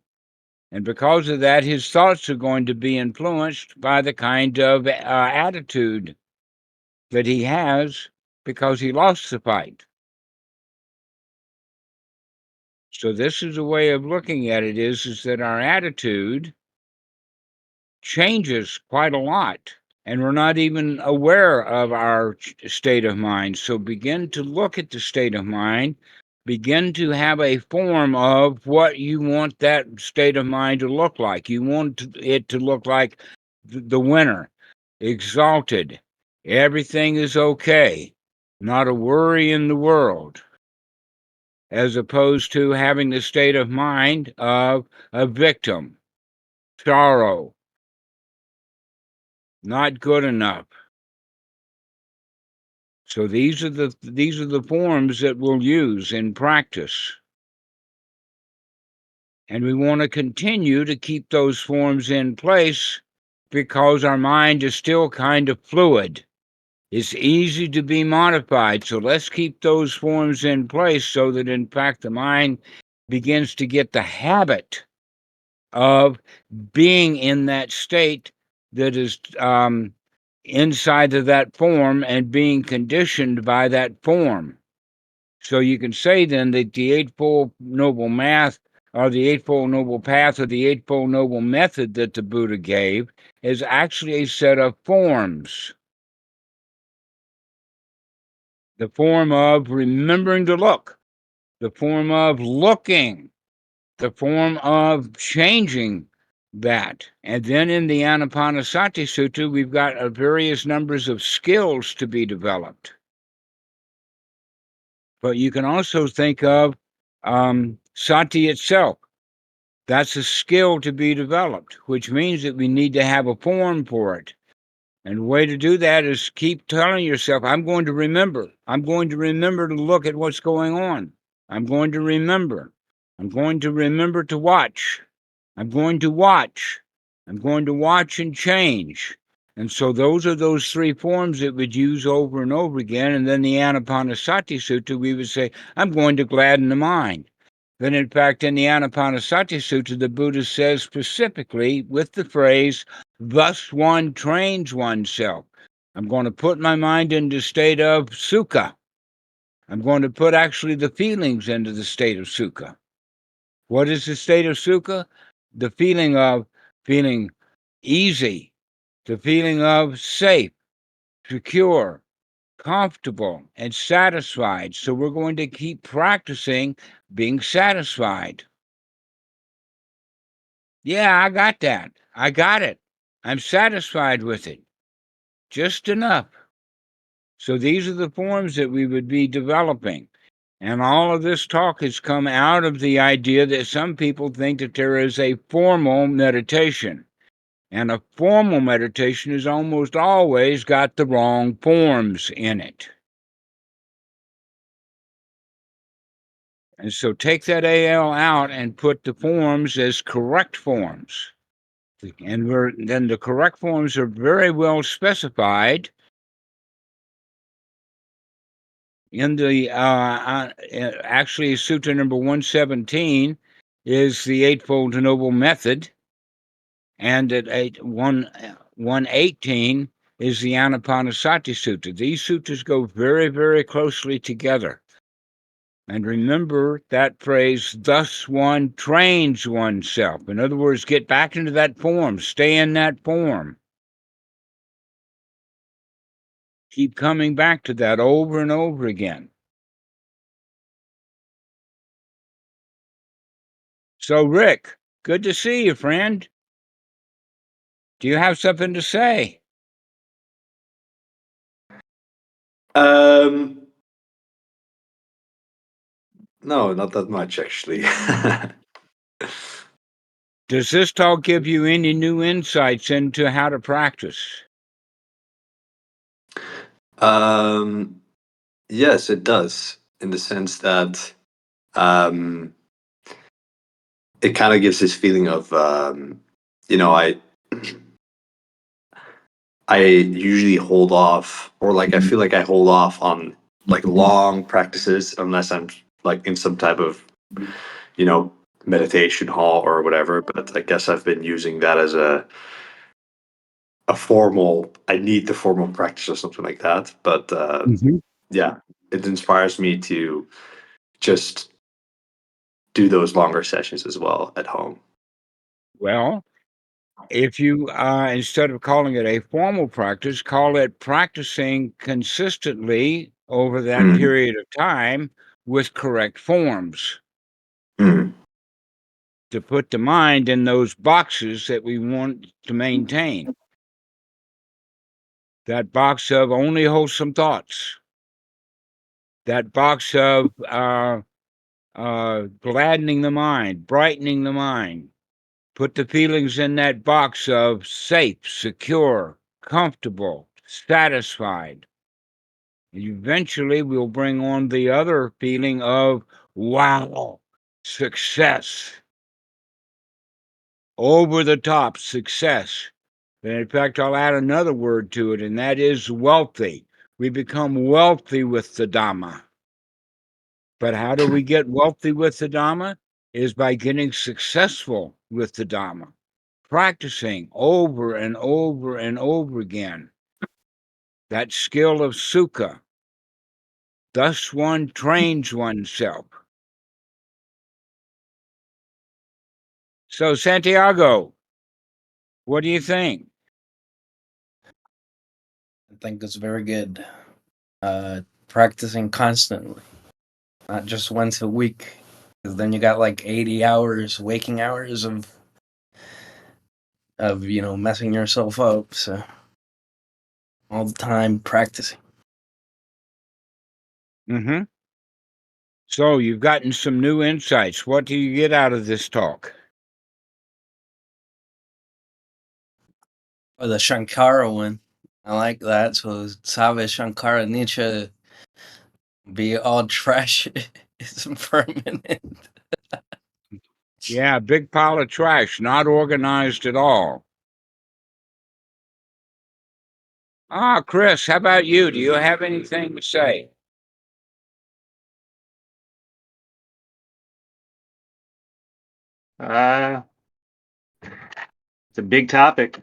And because of that, his thoughts are going to be influenced by the kind of attitude that he has because he lost the fight. So this is a way of looking at it is that our attitude changes quite a lot, and we're not even aware of our state of mind. So begin to look at the state of mind, begin to have a form of what you want that state of mind to look like. You want it to look like the winner, exalted, everything is okay, not a worry in the world, as opposed to having the state of mind of a victim, sorrow, not good enough. So these are the forms that we'll use in practice. And we want to continue to keep those forms in place because our mind is still kind of fluid. It's easy to be modified. So let's keep those forms in place so that, in fact, the mind begins to get the habit of being in that state that is inside of that form and being conditioned by that form. So you can say then that the Eightfold Noble Math, or the Eightfold Noble Path, or the Eightfold Noble Method that the Buddha gave is actually a set of forms. The form of remembering to look, the form of looking, the form of changing that. And then in the Anapanasati Sutta, we've got various numbers of skills to be developed. But you can also think of sati itself. That's a skill to be developed, which means that we need to have a form for it. And the way to do that is keep telling yourself, I'm going to remember. I'm going to remember to look at what's going on. I'm going to remember. I'm going to remember to watch. I'm going to watch. I'm going to watch and change. And so those are those three forms that we'd use over and over again. And then the Anapanasati Sutta, we would say, I'm going to gladden the mind. Then, in fact, in the Anapanasati Sutta, the Buddha says specifically with the phrase, thus one trains oneself. I'm going to put my mind into the state of sukha. I'm going to put actually the feelings into the state of sukha. What is the state of sukha? The feeling of feeling easy, the feeling of safe, secure, comfortable, and satisfied. So we're going to keep practicing being satisfied. Yeah, I got that. I got it. I'm satisfied with it. Just enough. So these are the forms that we would be developing. And all of this talk has come out of the idea that some people think that there is a formal meditation. And a formal meditation has almost always got the wrong forms in it. And so take that AL out and put the forms as correct forms. And then the correct forms are very well specified in the actually Sutta number 117 is the Eightfold Noble Method, and at 118 is the Anapanasati Sutta. These suttas go very, very closely together. And remember that phrase, thus one trains oneself. In other words, get back into that form, stay in that form. Keep coming back to that over and over again. So, Rick, good to see you, friend. Do you have something to say? No, not that much, actually. Does this talk give you any new insights into how to practice? Yes, it does, in the sense that it kind of gives this feeling of, I usually hold off, or like I feel like I hold off on like long practices unless I'm like in some type of, meditation hall or whatever. But I guess I've been using that as a formal. I need the formal practice or something like that. But yeah, it inspires me to just do those longer sessions as well at home. Well, if you, instead of calling it a formal practice, call it practicing consistently over that Mm. period of time with correct forms Mm. to put the mind in those boxes that we want to maintain. That box of only wholesome thoughts. that box of gladdening the mind, brightening the mind. Put the feelings in that box of safe, secure, comfortable, satisfied. Eventually, we'll bring on the other feeling of wow, success, over the top success. And in fact, I'll add another word to it, and that is wealthy. We become wealthy with the Dhamma. But how do we get wealthy with the Dhamma? Is by getting successful with the Dhamma, practicing over and over and over again. That skill of sukha. Thus one trains oneself. So, Santiago, what do you think? I think it's very good. Practicing constantly, not just once a week, because then you got like 80 hours, waking hours of messing yourself up. So all the time practicing. Mm-hmm. So you've gotten some new insights. What do you get out of this talk? Oh, the Shankara one. I like that. So Save Shankara Nietzsche be all trash is permanent. Yeah, big pile of trash, not organized at all. Chris, how about you? Do you have anything to say? It's a big topic.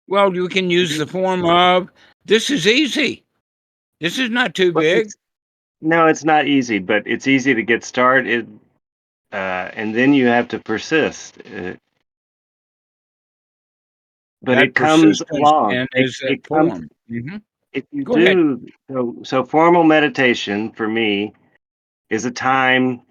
Well, you can use the form of, this is easy. This is not too big. No, it's not easy, but it's easy to get started, and then you have to persist. But That it comes persistence along. then is that It comes form. if you Go ahead. do. So formal meditation for me is a time,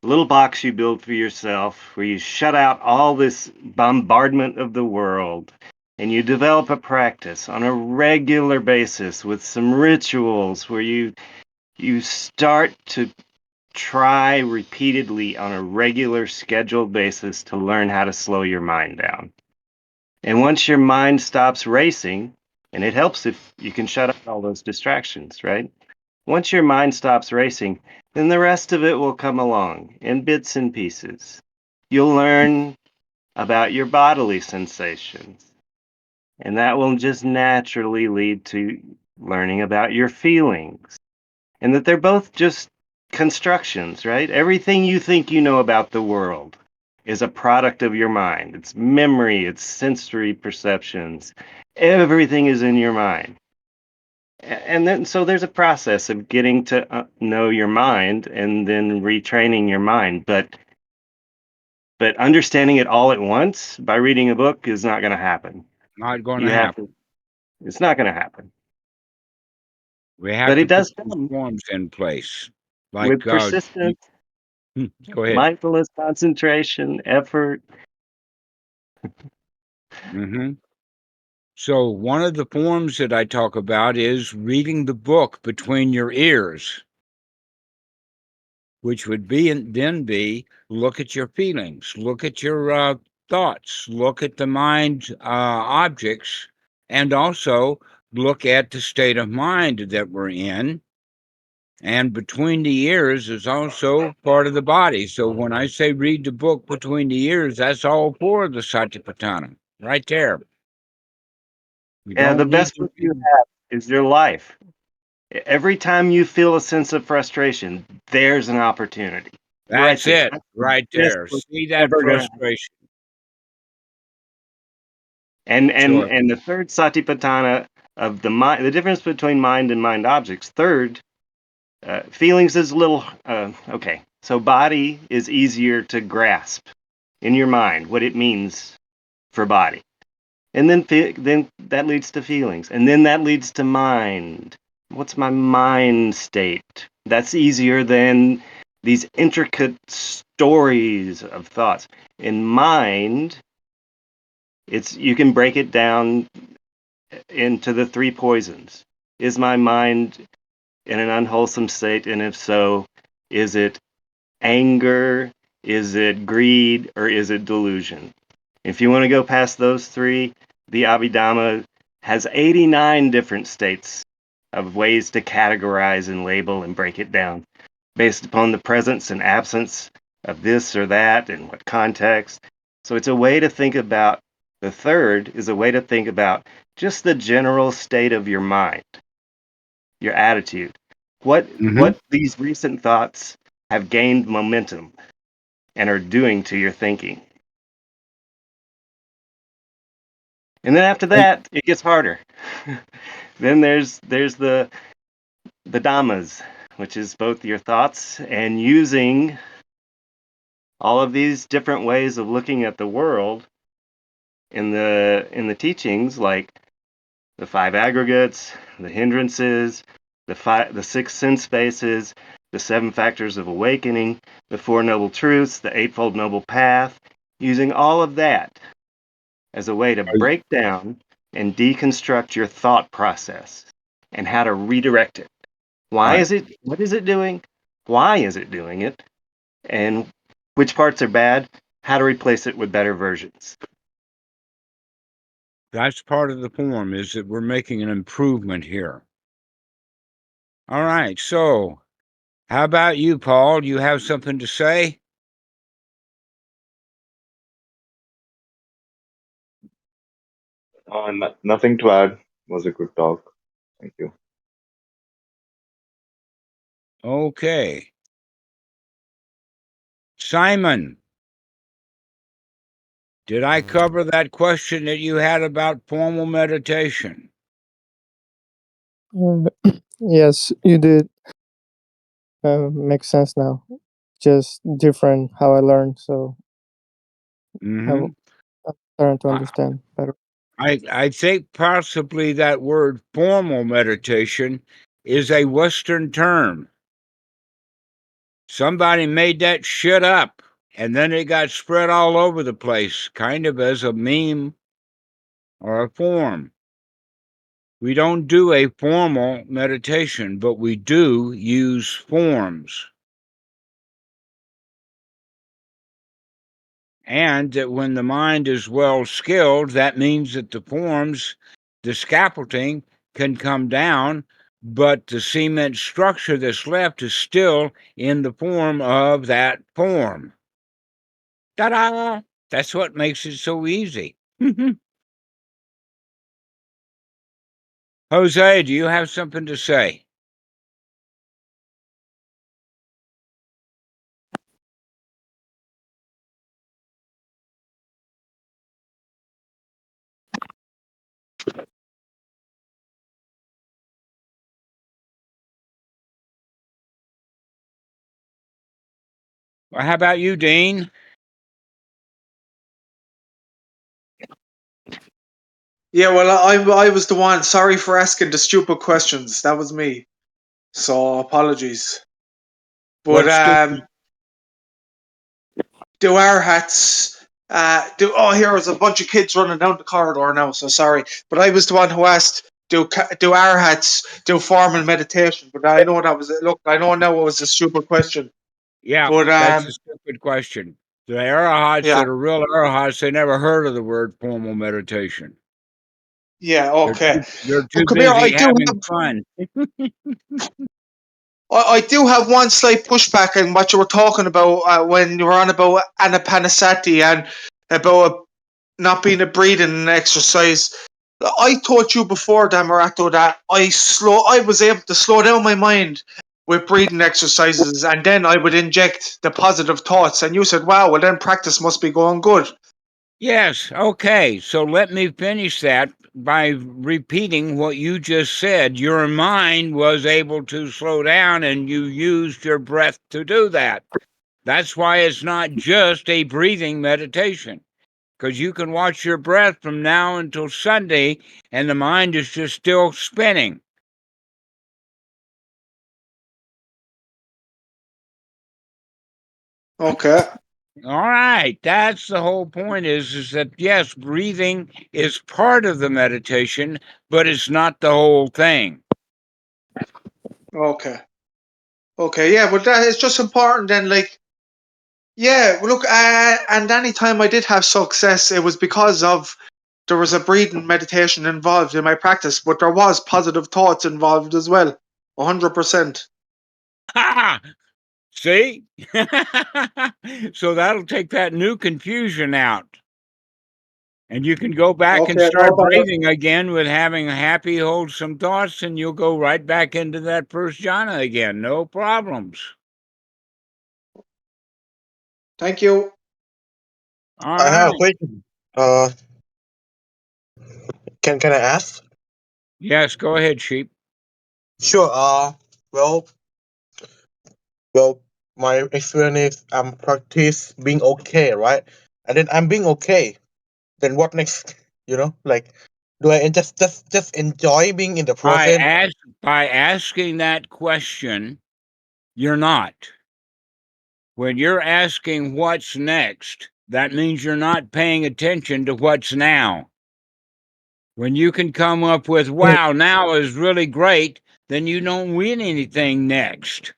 a little box you build for yourself where you shut out all this bombardment of the world and you develop a practice on a regular basis with some rituals where you start to try repeatedly on a regular scheduled basis to learn how to slow your mind down. And once your mind stops racing, and it helps if you can shut out all those distractions, right? Once your mind stops racing, then the rest of it will come along in bits and pieces. You'll learn about your bodily sensations, and that will just naturally lead to learning about your feelings, and that they're both just constructions, right? Everything you think you know about the world is a product of your mind. It's memory, it's sensory perceptions. Everything is in your mind. And then, so there's a process of getting to know your mind and then retraining your mind. But understanding it all at once by reading a book is not going to happen. Not going You to have happen. to. It's not going to happen. We have But to it put does these come forms in place. Like, with persistence, go ahead. mindfulness, concentration, effort. Mm-hmm. So one of the forms that I talk about is reading the book between your ears, which would then be look at your feelings, look at your thoughts, look at the mind objects, and also look at the state of mind that we're in. And between the ears is also part of the body. So when I say read the book between the ears, that's all for the Satipatthana, right there. We Yeah, the don't need best to book you have is your life. Every time you feel a sense of frustration, there's an opportunity right That's there. it, That's the right best there. book See that ever gonna. frustration. And So, the third satipatthana of the mind, the difference between mind and mind objects. Third, feelings is a little okay. So body is easier to grasp in your mind what it means for body, and then that leads to feelings, and then that leads to mind. What's my mind state? That's easier than these intricate stories of thoughts. In mind, you can break it down into the three poisons. Is my mind in an unwholesome state? And if so, is it anger? Is it greed? Or is it delusion? If you want to go past those three, the Abhidhamma has 89 different states of ways to categorize and label and break it down based upon the presence and absence of this or that and what context. So it's a way to think about, the third is a way to think about just the general state of your mind, your attitude. What these recent thoughts have gained momentum and are doing to your thinking. And then after that, it gets harder. Then there's the Dhammas, which is both your thoughts and using all of these different ways of looking at the world in the teachings, like the five aggregates, the hindrances, the six sin spaces, the seven factors of awakening, the four noble truths, the eightfold noble path, using all of that as a way to break down and deconstruct your thought process and how to redirect it. Why is it? What is it doing? Why is it doing it? And which parts are bad? How to replace it with better versions. That's part of the form, is that we're making an improvement here. All right, so how about you, Paul? Do you have something to say? Nothing to add. It was a good talk. Thank you. Okay. Simon, did I cover that question that you had about formal meditation? Yes, you did. Makes sense now. Just different how I learned, so I'm starting to understand better. I think possibly that word formal meditation is a Western term. Somebody made that shit up, and then it got spread all over the place, kind of as a meme or a form. We don't do a formal meditation, but we do use forms. And that when the mind is well skilled, that means that the forms, the scaffolding, can come down, but the cement structure that's left is still in the form of that form. Ta-da! That's what makes it so easy. Jose, do you have something to say? Well, how about you, Dean? Yeah, well, I was the one. Sorry for asking the stupid questions. That was me. So apologies. But do our hats here was a bunch of kids running down the corridor now, so sorry. But I was the one who asked, do our hats do formal meditation? But I know that was it. Look, I know now it was a stupid question. Yeah, But that's a stupid question. The arahats yeah. that are real arahats, they never heard of the word formal meditation. Yeah, okay. They're But too come here, busy having fun. I do have one slight pushback on what you were talking about when you were on about anapanasati and about not being a breathing exercise. I told you before, Dhammarato, that I was able to slow down my mind with breathing exercises, and then I would inject the positive thoughts. And you said, "Wow, well then practice must be going good." Yes, okay. So let me finish that by repeating what you just said. Your mind was able to slow down, and you used your breath to do that. That's why it's not just a breathing meditation, because you can watch your breath from now until Sunday, and the mind is just still spinning. Okay. All right. That's the whole point is that, yes, breathing is part of the meditation, but it's not the whole thing. Okay. Okay, yeah, but that is just important then, like, yeah, well, look, and any time I did have success, it was because of there was a breathing meditation involved in my practice, but there was positive thoughts involved as well, 100%. See? So that'll take that new confusion out. And you can go back and Okay, start no bother. breathing again with having happy, wholesome thoughts, and you'll go right back into that first jhana again. No problems. Thank you. All I have a right. question. Uh, can I ask? Yes, go ahead, Sheep. Sure. Well, well, my experience is I'm practice being okay, right? And then I'm being okay. Then what next? You know, like, do I just enjoy being in the By process? asking that question, you're not. When you're asking what's next, that means you're not paying attention to what's now. When you can come up with, wow, now is really great, then you don't win anything next.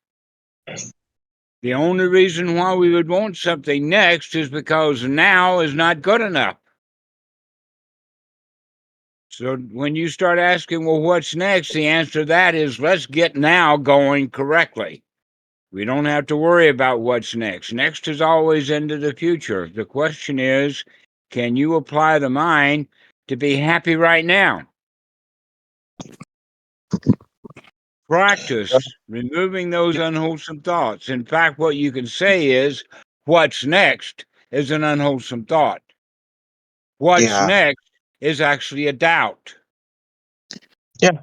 The only reason why we would want something next is because now is not good enough. So when you start asking, well, what's next? The answer to that is, let's get now going correctly. We don't have to worry about what's next. Next is always into the future. The question is, can you apply the mind to be happy right now? Practice removing those unwholesome thoughts. In fact, what you can say is, what's next is an unwholesome thought. What's Yeah, next is actually a doubt. yeah,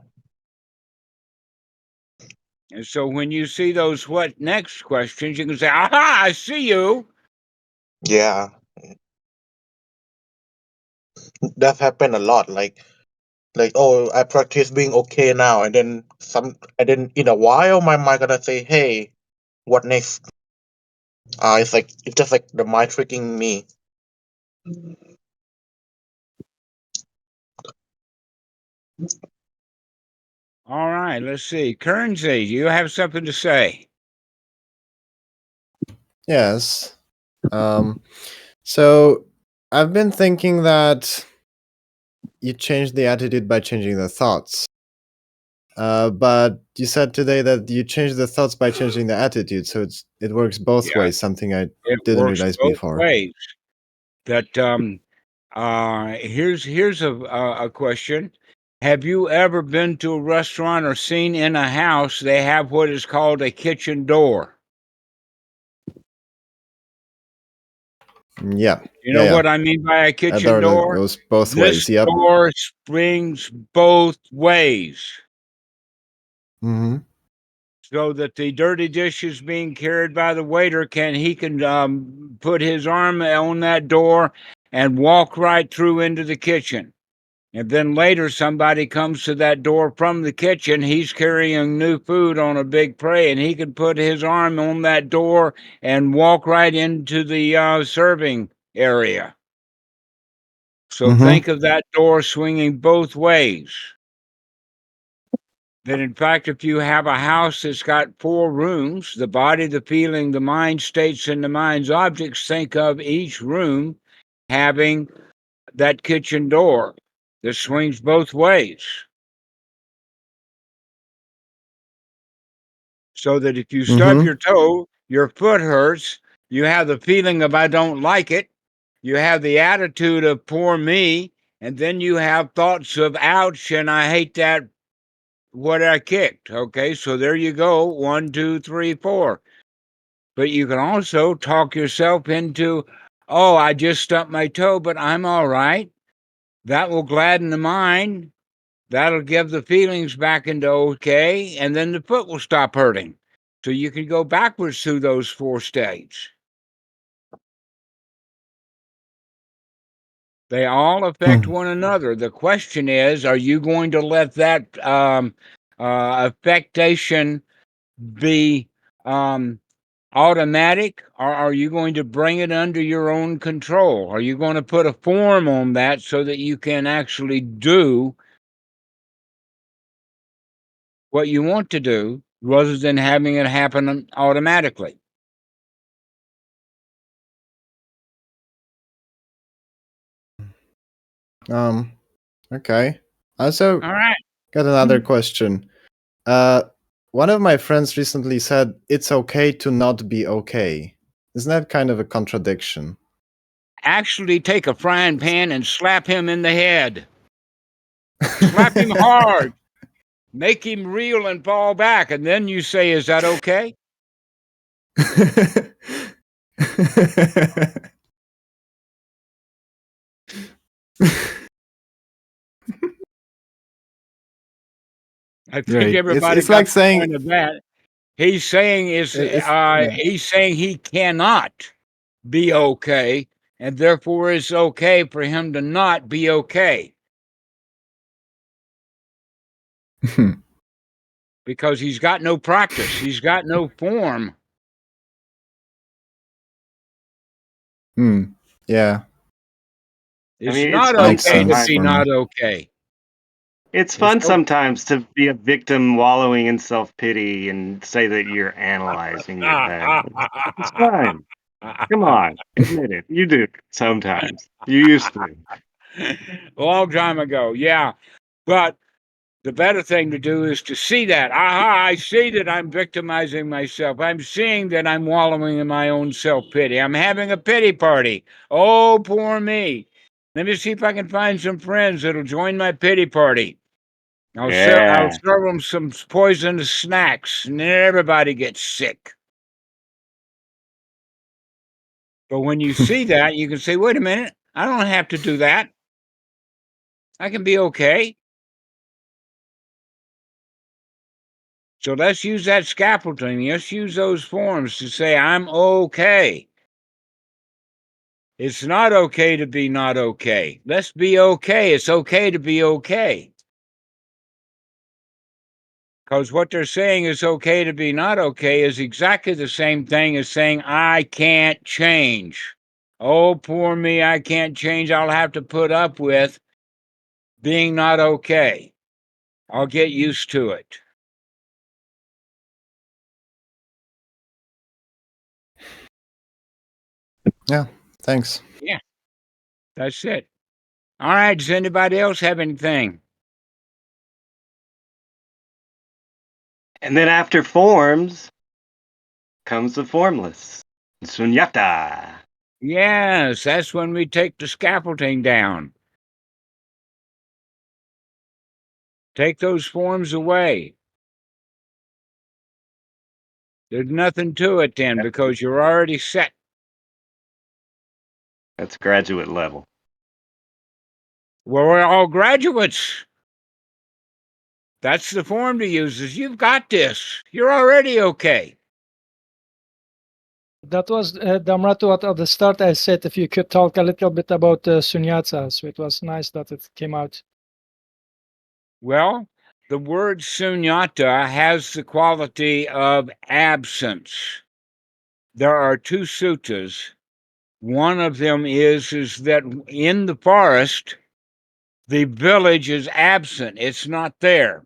And so when you see those what next questions, you can say, aha, I see you. yeah. That happened a lot. Like, oh, I practice being okay now, and then in a while, my mind gonna say, hey, what next? It's just like the mind tricking me. All right, let's see. Currency, you have something to say. Yes. So I've been thinking that you change the attitude by changing the thoughts. But you said today that you change the thoughts by changing the attitude, so it works both Yeah, ways. Something I it didn't works realize both before. ways. That here's a question. Have you ever been to a restaurant or seen in a house they have what is called a kitchen door? Yeah. You know Yeah. what I mean by a kitchen There it door? goes both This ways. Yep. door springs both ways. Mm-hmm. So that the dirty dishes being carried by the waiter he can put his arm on that door and walk right through into the kitchen. And then later somebody comes to that door from the kitchen, he's carrying new food on a big tray, and he can put his arm on that door and walk right into the serving area. So think of that door swinging both ways. That in fact, if you have a house that's got 4 rooms, the body, the feeling, the mind states, and the mind's objects, think of each room having that kitchen door that swings both ways. So that if you stub your toe, your foot hurts, you have the feeling of I don't like it, you have the attitude of poor me, and then you have thoughts of ouch and I hate that what I kicked. Okay, so there you go. 1, 2, 3, 4. But you can also talk yourself into, oh, I just stubbed my toe, but I'm all right. That will gladden the mind. That'll give the feelings back into okay. And then the foot will stop hurting. So you can go backwards through those 4 states. They all affect one another. The question is, are you going to let that affectation be automatic, or are you going to bring it under your own control? Are you going to put a form on that so that you can actually do what you want to do rather than having it happen automatically? Okay. Also All right. got another question. One of my friends recently said it's okay to not be okay. Isn't that kind of a contradiction? Actually, take a frying pan and slap him in the head. Slap him hard. Make him reel and fall back. And then you say, is that okay? I think Right. everybody It's got like the saying point of that. He's saying yeah. he's saying he cannot be okay, and therefore it's okay for him to not be okay because he's got no practice. He's got no form. Yeah. It's mean, it's not fun Makes okay to sense sometimes. be for me. not okay. It's It's fun sometimes to be a victim wallowing in self-pity and say that you're analyzing it badly. It's fine. Come on, admit it. You do sometimes. You used to. A long time ago, yeah. But the better thing to do is to see that. Aha, I see that I'm victimizing myself. I'm seeing that I'm wallowing in my own self-pity. I'm having a pity party. Oh, poor me. Let me see if I can find some friends that'll join my pity party. I'll Yeah. serve them some poisonous snacks, and then everybody gets sick. But when you see that, you can say, wait a minute, I don't have to do that. I can be okay. So let's use that scaffolding. Let's use those forms to say, I'm okay. It's not okay to be not okay. Let's be okay. It's okay to be okay. Because what they're saying is okay to be not okay is exactly the same thing as saying, I can't change. Oh, poor me, I can't change. I'll have to put up with being not okay. I'll get used to it. Yeah. Thanks. Yeah, that's it. All right. Does anybody else have anything? And then after forms comes the formless. Sunyata. Yes, that's when we take the scaffolding down. Take those forms away. There's nothing to it then because you're already set. That's graduate level. Well, we're all graduates. That's the form to use. Is you've got this. You're already okay. That was Dhammarato at the start. I said if you could talk a little bit about sunyata, so it was nice that it came out. Well, the word sunyata has the quality of absence. There are two suttas. One of them is that in the forest, the village is absent. It's not there.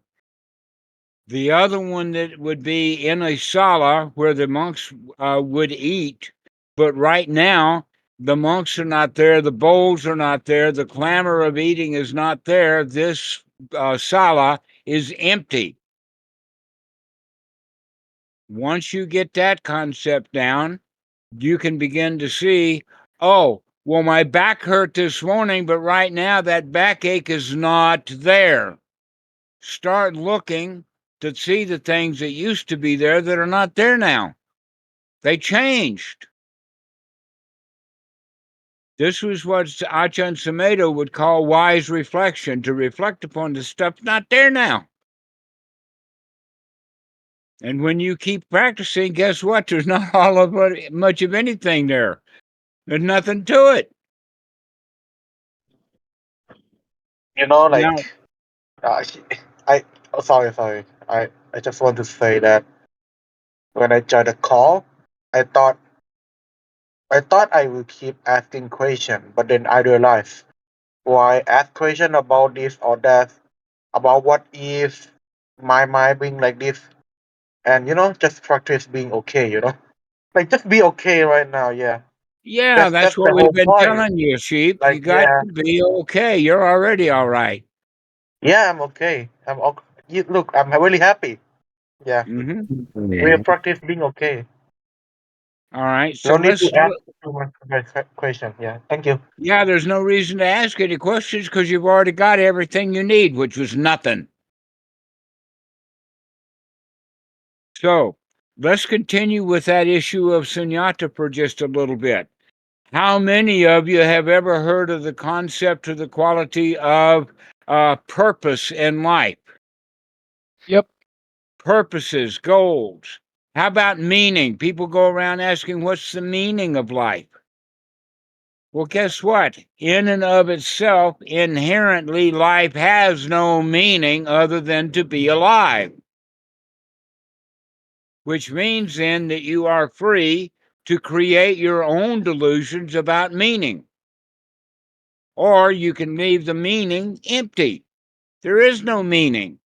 The other one that would be in a sala where the monks would eat, but right now the monks are not there, the bowls are not there, the clamor of eating is not there. This sala is empty. Once you get that concept down, you can begin to see, oh, well, my back hurt this morning, but right now that backache is not there. Start looking to see the things that used to be there that are not there now. They changed. This was what Ajahn Sumedho would call wise reflection, to reflect upon the stuff not there now. And when you keep practicing, guess what? There's not much of anything there. There's nothing to it. You know, Now, like I oh, sorry. I just want to say that when I joined the call, I thought I will keep asking questions, but then I realized why ask question about this or that, about what if my mind being like this, and just practice being okay. Like just be okay right now. Yeah, Yeah, that's that's the what we've whole been point. telling you, Sheep. Like You got yeah, to be okay. You're already all right. yeah, I'm okay. Look, I'm really happy. Yeah, we practice being okay. All right. So No need to let's. ask too much question. Yeah, thank you. Yeah, there's no reason to ask any questions because you've already got everything you need, which was nothing. So let's continue with that issue of sunyata for just a little bit. How many of you have ever heard of the concept or the quality of purpose in life? Yep. Purposes, goals. How about meaning? People go around asking, what's the meaning of life? Well, guess what? In and of itself, inherently, life has no meaning other than to be alive. Which means then that you are free to create your own delusions about meaning. Or you can leave the meaning empty. There is no meaning.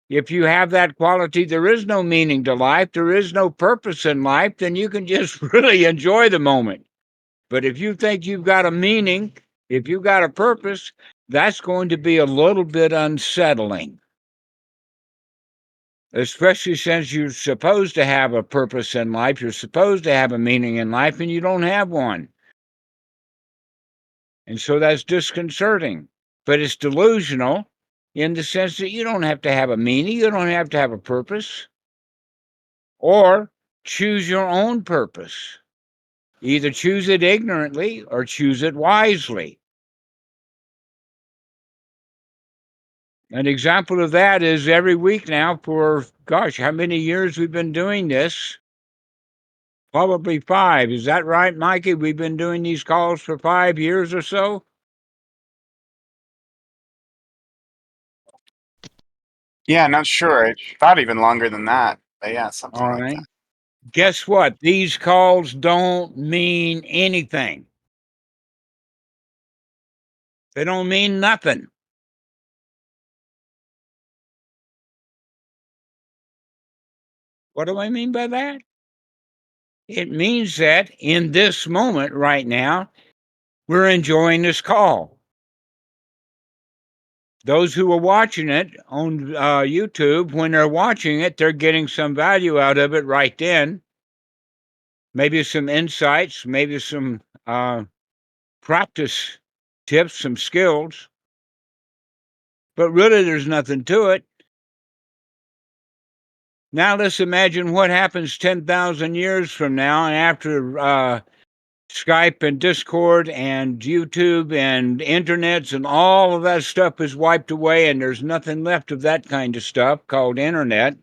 If you have that quality, there is no meaning to life, there is no purpose in life, then you can just really enjoy the moment. But if you think you've got a meaning, if you've got a purpose, that's going to be a little bit unsettling. Especially since you're supposed to have a purpose in life, you're supposed to have a meaning in life, and you don't have one. And so that's disconcerting. But it's delusional in the sense that you don't have to have a meaning, you don't have to have a purpose, or choose your own purpose. Either choose it ignorantly or choose it wisely. An example of that is every week now for, gosh, how many years we've been doing this? Probably 5. Is that right, Mikey? We've been doing these calls for 5 years or so? Yeah, not sure. I thought even longer than that. But yeah, something All like right. that. Guess what? These calls don't mean anything. They don't mean nothing. What do I mean by that? It means that in this moment right now, we're enjoying this call. Those who are watching it on YouTube, when they're watching it, they're getting some value out of it right then. Maybe some insights, maybe some practice tips, some skills. But really, there's nothing to it. Now let's imagine what happens 10,000 years from now, and after Skype and Discord and YouTube and internets and all of that stuff is wiped away and there's nothing left of that kind of stuff called internet,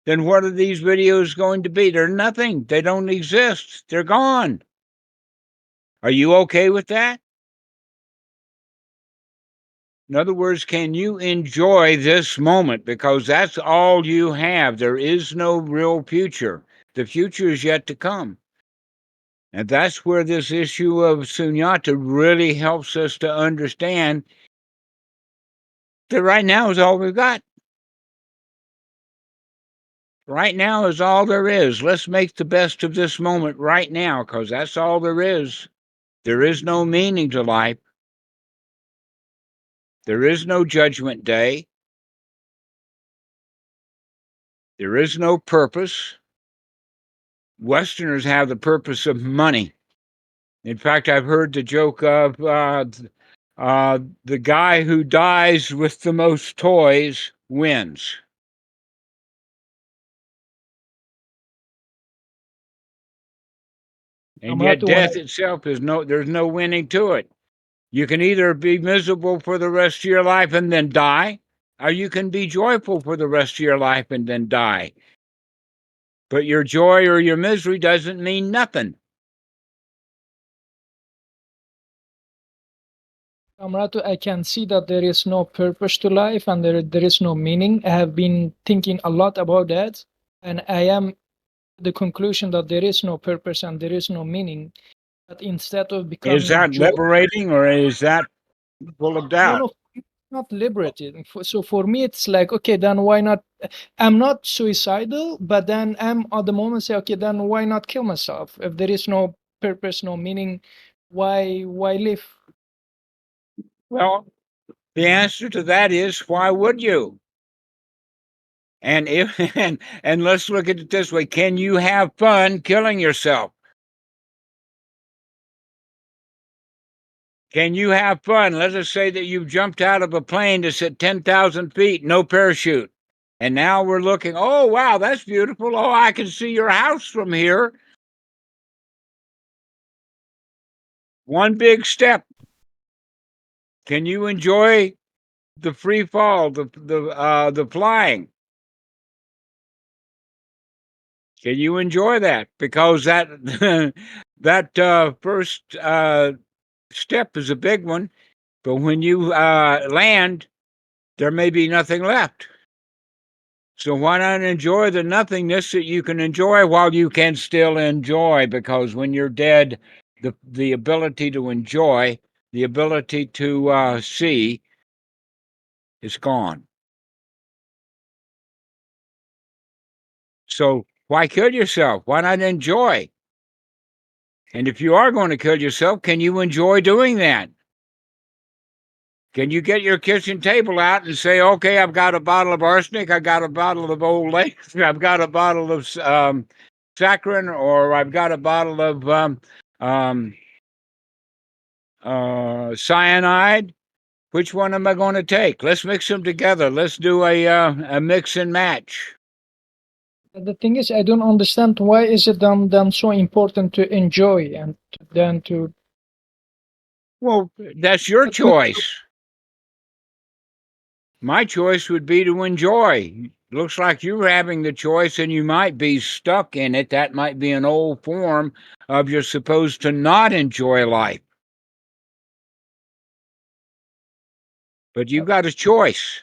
then what are these videos going to be? They're nothing. They don't exist. They're gone. Are you okay with that? In other words, can you enjoy this moment? Because that's all you have. There is no real future. The future is yet to come. And that's where this issue of sunyata really helps us to understand that right now is all we've got. Right now is all there is. Let's make the best of this moment right now, because that's all there is. There is no meaning to life. There is no judgment day. There is no purpose. Westerners have the purpose of money. In fact, I've heard the joke of the guy who dies with the most toys wins. And yet death itself is there's no winning to it. You can either be miserable for the rest of your life and then die, or you can be joyful for the rest of your life and then die. But your joy or your misery doesn't mean nothing. Dhammarato, I can see that there is no purpose to life and there is no meaning. I have been thinking a lot about that, and I am the conclusion that there is no purpose and there is no meaning, but instead of becoming Is that liberating or is that full of doubt? No, it's not liberating. So for me, it's like, okay, then why not? I'm not suicidal, but then I'm at the moment say, okay, then why not kill myself? If there is no purpose, no meaning, why live? Well, the answer to that is why would you? And if and let's look at it this way: can you have fun killing yourself? Can you have fun? Let us say that you jumped out of a plane that's at 10,000 feet, no parachute. And now we're looking, oh, wow, that's beautiful. Oh, I can see your house from here. One big step. Can you enjoy the free fall, the flying? Can you enjoy that? Because that that first step is a big one. But when you land, there may be nothing left. So why not enjoy the nothingness that you can enjoy while you can still enjoy? Because when you're dead, the ability to enjoy, the ability to see, is gone. So why kill yourself? Why not enjoy? And if you are going to kill yourself, can you enjoy doing that? Can you get your kitchen table out and say, okay, I've got a bottle of arsenic, I've got a bottle of old lake, I've got a bottle of saccharin, or I've got a bottle of cyanide? Which one am I going to take? Let's mix them together. Let's do a mix and match. The thing is, I don't understand why is it then so important to enjoy and then to. Well, that's your choice. My choice would be to enjoy. Looks like you're having the choice and you might be stuck in it. That might be an old form of you're supposed to not enjoy life. But you've got a choice.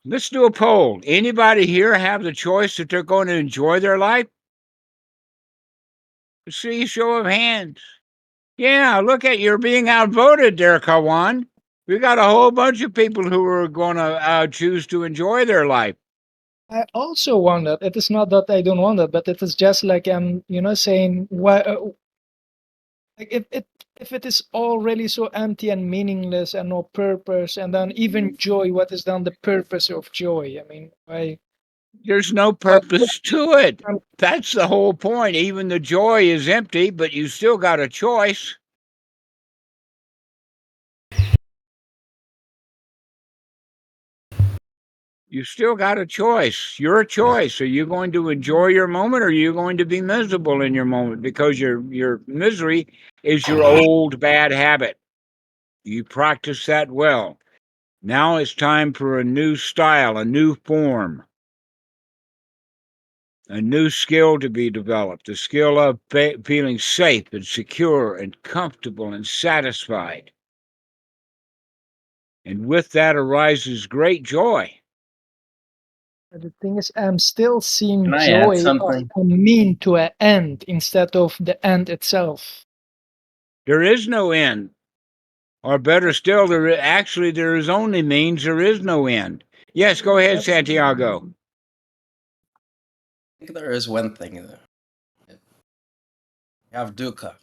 Let's do a poll. Anybody here have the choice that they're going to enjoy their life? See a show of hands. Yeah, look at you're being outvoted there, Kawan. We got a whole bunch of people who are going to choose to enjoy their life. I also want that. It is not that I don't want that, but it is just like I'm, saying why. Like if it is all really so empty and meaningless and no purpose, and then even joy, what is then the purpose of joy? I mean, why? There's no purpose to it. That's the whole point. Even the joy is empty, but you still got a choice. You still got a choice. Your choice. Are you going to enjoy your moment or are you going to be miserable in your moment? Because your misery is your old bad habit. You practice that well. Now it's time for a new style, a new form, a new skill to be developed, the skill of feeling safe and secure and comfortable and satisfied. And with that arises great joy. The thing is, I'm still seeing Can I add joy as something? a mean to an end instead of the end itself. There is no end. Or better still, there is only means, there is no end. Yes, go ahead, Santiago. I think there is one thing though. You have dukkha.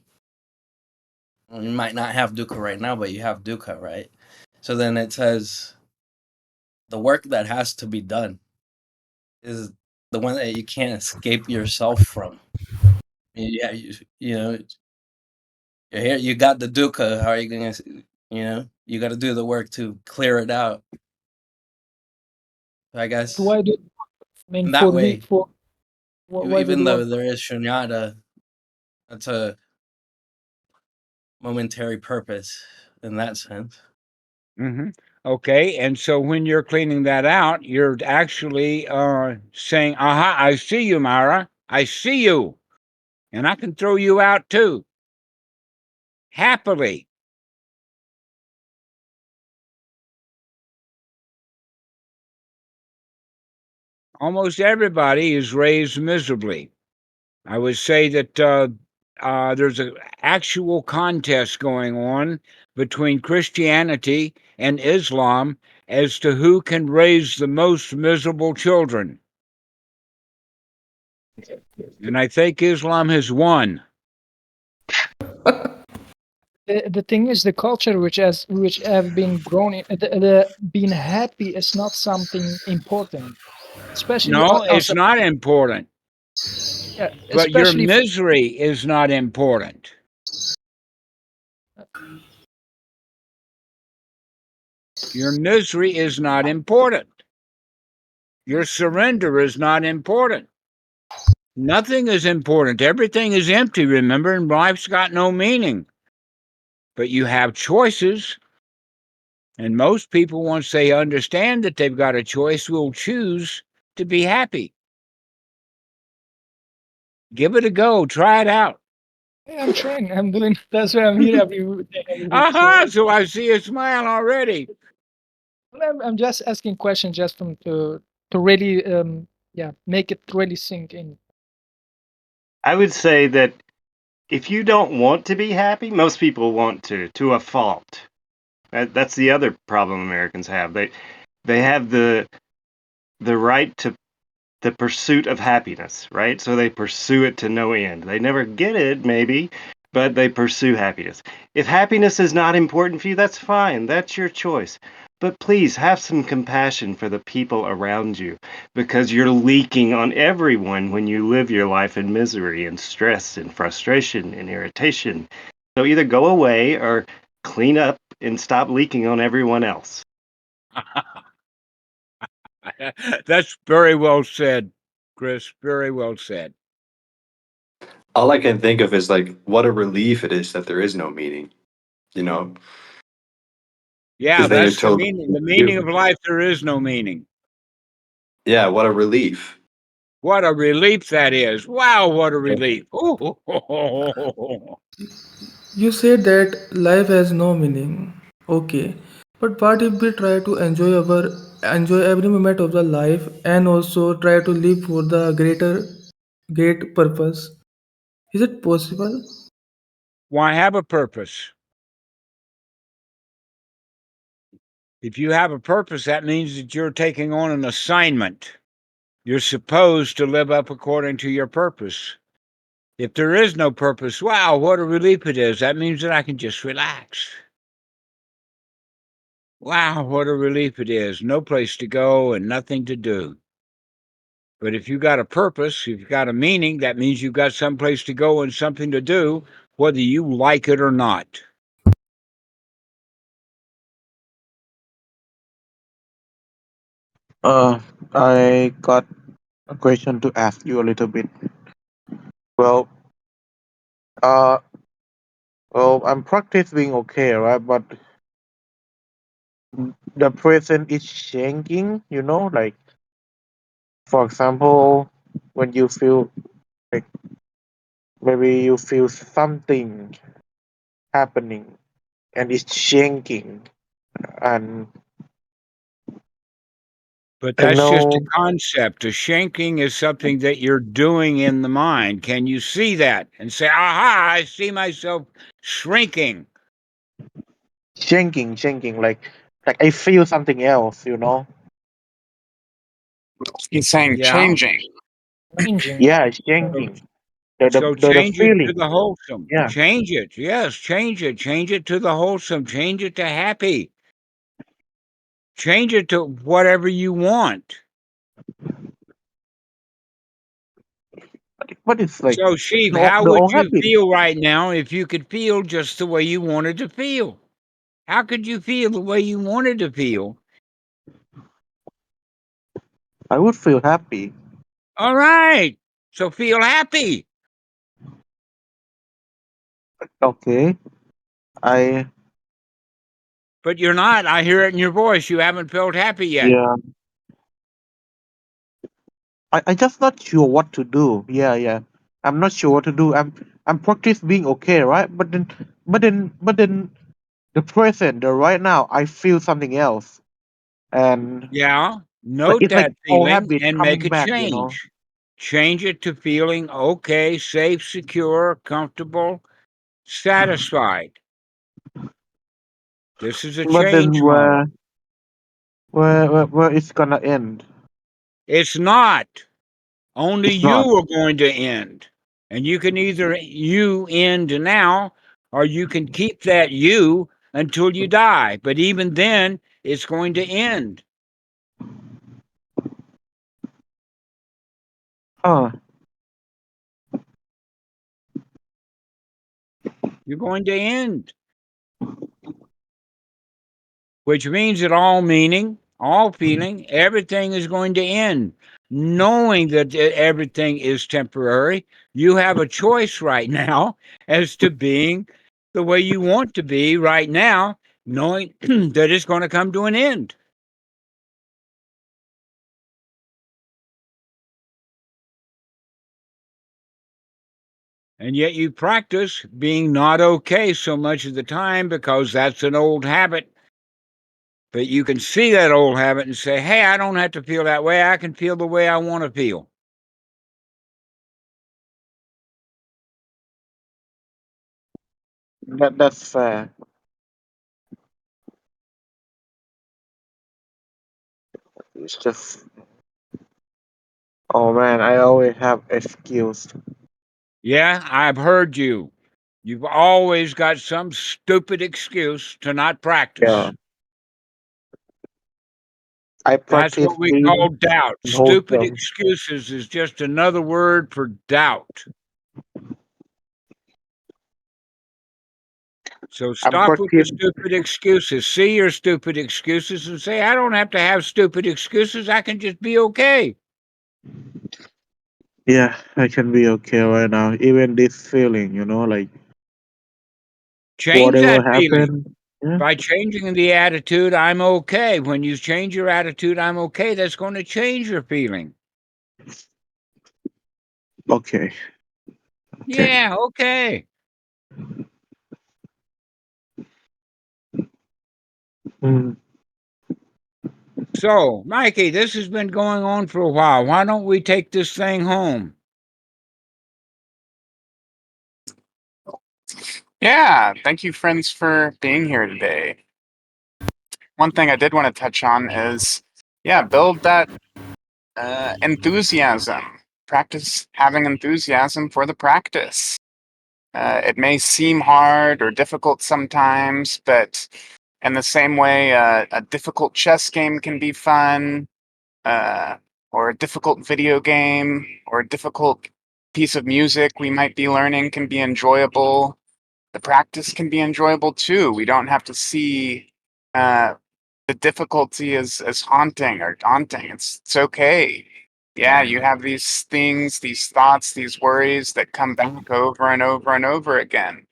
Well, you might not have dukkha right now, but you have dukkha, right? So then it says the work that has to be done is the one that you can't escape yourself from. Yeah, you know, you're here, you got the dukkha. How are you gonna, you got to do the work to clear it out. I guess Why do I mean that for me way, for why do even you though want? there is shunyata, that's a momentary purpose in that sense. Mm-hmm. Okay, and so when you're cleaning that out, you're actually saying, aha, I see you, Mara. I see you. And I can throw you out too. Happily. Almost everybody is raised miserably. I would say that there's an actual contest going on between Christianity and Islam as to who can raise the most miserable children. And I think Islam has won. The thing is, the culture which have been grown in, the being happy is not something important, especially No, us. it's not important. Yeah, But your especially misery is not important. Your misery is not important. Your surrender is not important. Nothing is important. Everything is empty, remember, and life's got no meaning. But you have choices. And most people, once they understand that they've got a choice, will choose to be happy. Give it a go. Try it out. Yeah, I'm trying. I'm doing. That's why I'm here every week. Aha! So I see a smile already. I'm just asking questions just to really make it really sink in. I would say that if you don't want to be happy, most people want to a fault. That's the other problem Americans have. They have the right to the pursuit of happiness, right? So they pursue it to no end. They never get it, maybe, but they pursue happiness. If happiness is not important for you, that's fine. That's your choice. But please have some compassion for the people around you, because you're leaking on everyone when you live your life in misery and stress and frustration and irritation. So either go away or clean up and stop leaking on everyone else. That's very well said, Chris. Very well said. All I can think of is like what a relief it is that there is no meaning, you know, Yeah, because then you're that's the totally meaning. The meaning of life, there is no meaning. yeah, what a relief. What a relief that is. Wow, what a relief. Ooh. You said that life has no meaning. Okay. But what if we try to enjoy every moment of the life and also try to live for the great purpose? Is it possible? Why have a purpose? If you have a purpose, that means that you're taking on an assignment. You're supposed to live up according to your purpose. If there is no purpose, wow, what a relief it is. That means that I can just relax. Wow, what a relief it is. No place to go and nothing to do. But if you've got a purpose, if you've got a meaning, that means you've got some place to go and something to do, whether you like it or not. I got a question to ask you a little bit. Well, uh, I'm practice being okay, right? But the present is changing. Like for example, when you feel like maybe you feel something happening and it's changing, and But I that's just a know concept. A shanking is something that you're doing in the mind. Can you see that and say, aha, I see myself shrinking? changing, like I feel something else. He's saying Yeah. changing. Changing. Yeah, it's changing. So The change it to feeling. the wholesome. Yeah, Change it. Yes, change it. Change it to the wholesome. Change it to happy. Change it to whatever you want. but it's like So, Sheep, no, how the would all you habit. feel right now if you could feel just the way you wanted to feel? How could you feel the way you wanted to feel? I would feel happy. All right. So feel happy. Okay, I But you're not. I hear it in your voice. You haven't felt happy yet. yeah. I just not sure what to do. Yeah. I'm not sure what to do. I'm practice being okay, right? But then the present, the right now, I feel something else, and Yeah. like Note it's like that all feeling habit and make coming a back. change. change it to feeling okay, safe, secure, comfortable, satisfied. This is a But then change mode. where it's gonna end? It's not. Only It's you not. are going to end. And you can either you end now or you can keep that you until you die. But even then, it's going to end. Oh, You're going to end. Which means that all meaning, all feeling, everything is going to end. Knowing that everything is temporary, you have a choice right now as to being the way you want to be right now, knowing that it's going to come to an end. And yet you practice being not okay so much of the time because that's an old habit. But you can see that old habit and say, hey, I don't have to feel that way. I can feel the way I want to feel. that's fair. It's just, oh man, I always have excuse. Yeah, I've heard you. You've always got some stupid excuse to not practice. Yeah, I That's practice what we being call doubt. Stupid wholesome. excuses is just another word for doubt. So I'm stop with the practice. stupid excuses. See your stupid excuses and say, I don't have to have stupid excuses. I can just be okay. Yeah, I can be okay right now. Even this feeling, like Change whatever that feeling happened. Yeah. by changing the attitude, I'm okay. When you change your attitude, I'm okay, that's going to change your feeling. Okay. Okay. Yeah, okay. Mm. So, Mikey, this has been going on for a while. Why don't we take this thing home? Yeah, thank you, friends, for being here today. One thing I did want to touch on is, yeah, build that enthusiasm. Practice having enthusiasm for the practice. It may seem hard or difficult sometimes, but in the same way, a difficult chess game can be fun, or a difficult video game, or a difficult piece of music we might be learning can be enjoyable. The practice can be enjoyable too. We don't have to see the difficulty as haunting or daunting. It's okay. Yeah, you have these things, these thoughts, these worries that come back over and over and over again.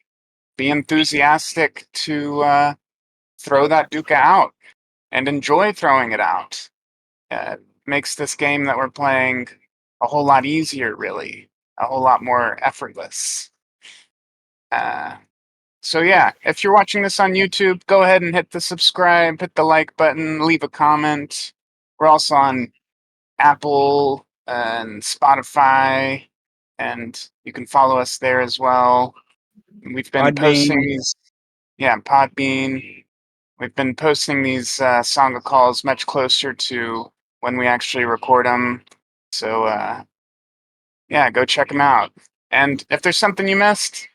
Be enthusiastic to throw that dukkha out and enjoy throwing it out. Makes this game that we're playing a whole lot easier, really, a whole lot more effortless. So yeah, if you're watching this on YouTube, go ahead and hit the subscribe, hit the like button, leave a comment. We're also on Apple and Spotify, and you can follow us there as well. We've been posting Podbean. these, yeah, Podbean. We've been posting these Sangha calls much closer to when we actually record them. So yeah, go check them out. And if there's something you missed,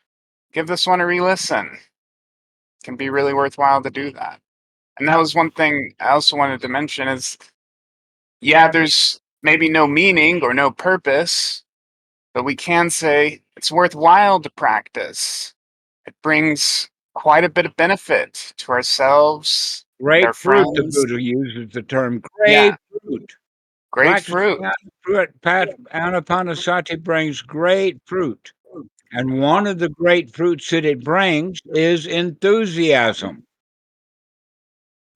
give this one a re-listen. It can be really worthwhile to do that. And that was one thing I also wanted to mention is, yeah, there's maybe no meaning or no purpose, but we can say it's worthwhile to practice. It brings quite a bit of benefit to ourselves and our Grapefruit, the friends. Buddha uses the term Yeah, grapefruit. grapefruit. Practicing Anapanasati brings great fruit. And one of the great fruits that it brings is enthusiasm.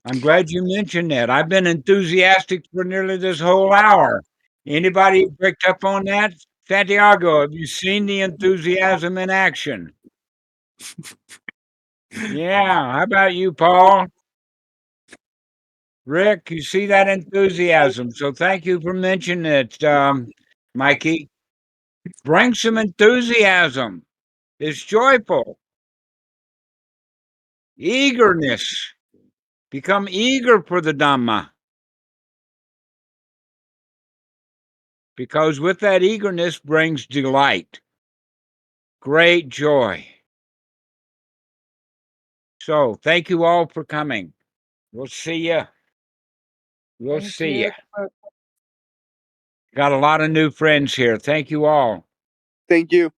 I'm glad you mentioned that. I've been enthusiastic for nearly this whole hour. Anybody picked up on that? Santiago, have you seen the enthusiasm in action? Yeah. How about you, Paul? Rick, you see that enthusiasm. So thank you for mentioning it. Mikey. Bring some enthusiasm. It's joyful. Eagerness. Become eager for the Dhamma. Because with that eagerness brings delight, great joy. So thank you all for coming. We'll see you. We'll Thank see you. you. Got a lot of new friends here. Thank you all. Thank you.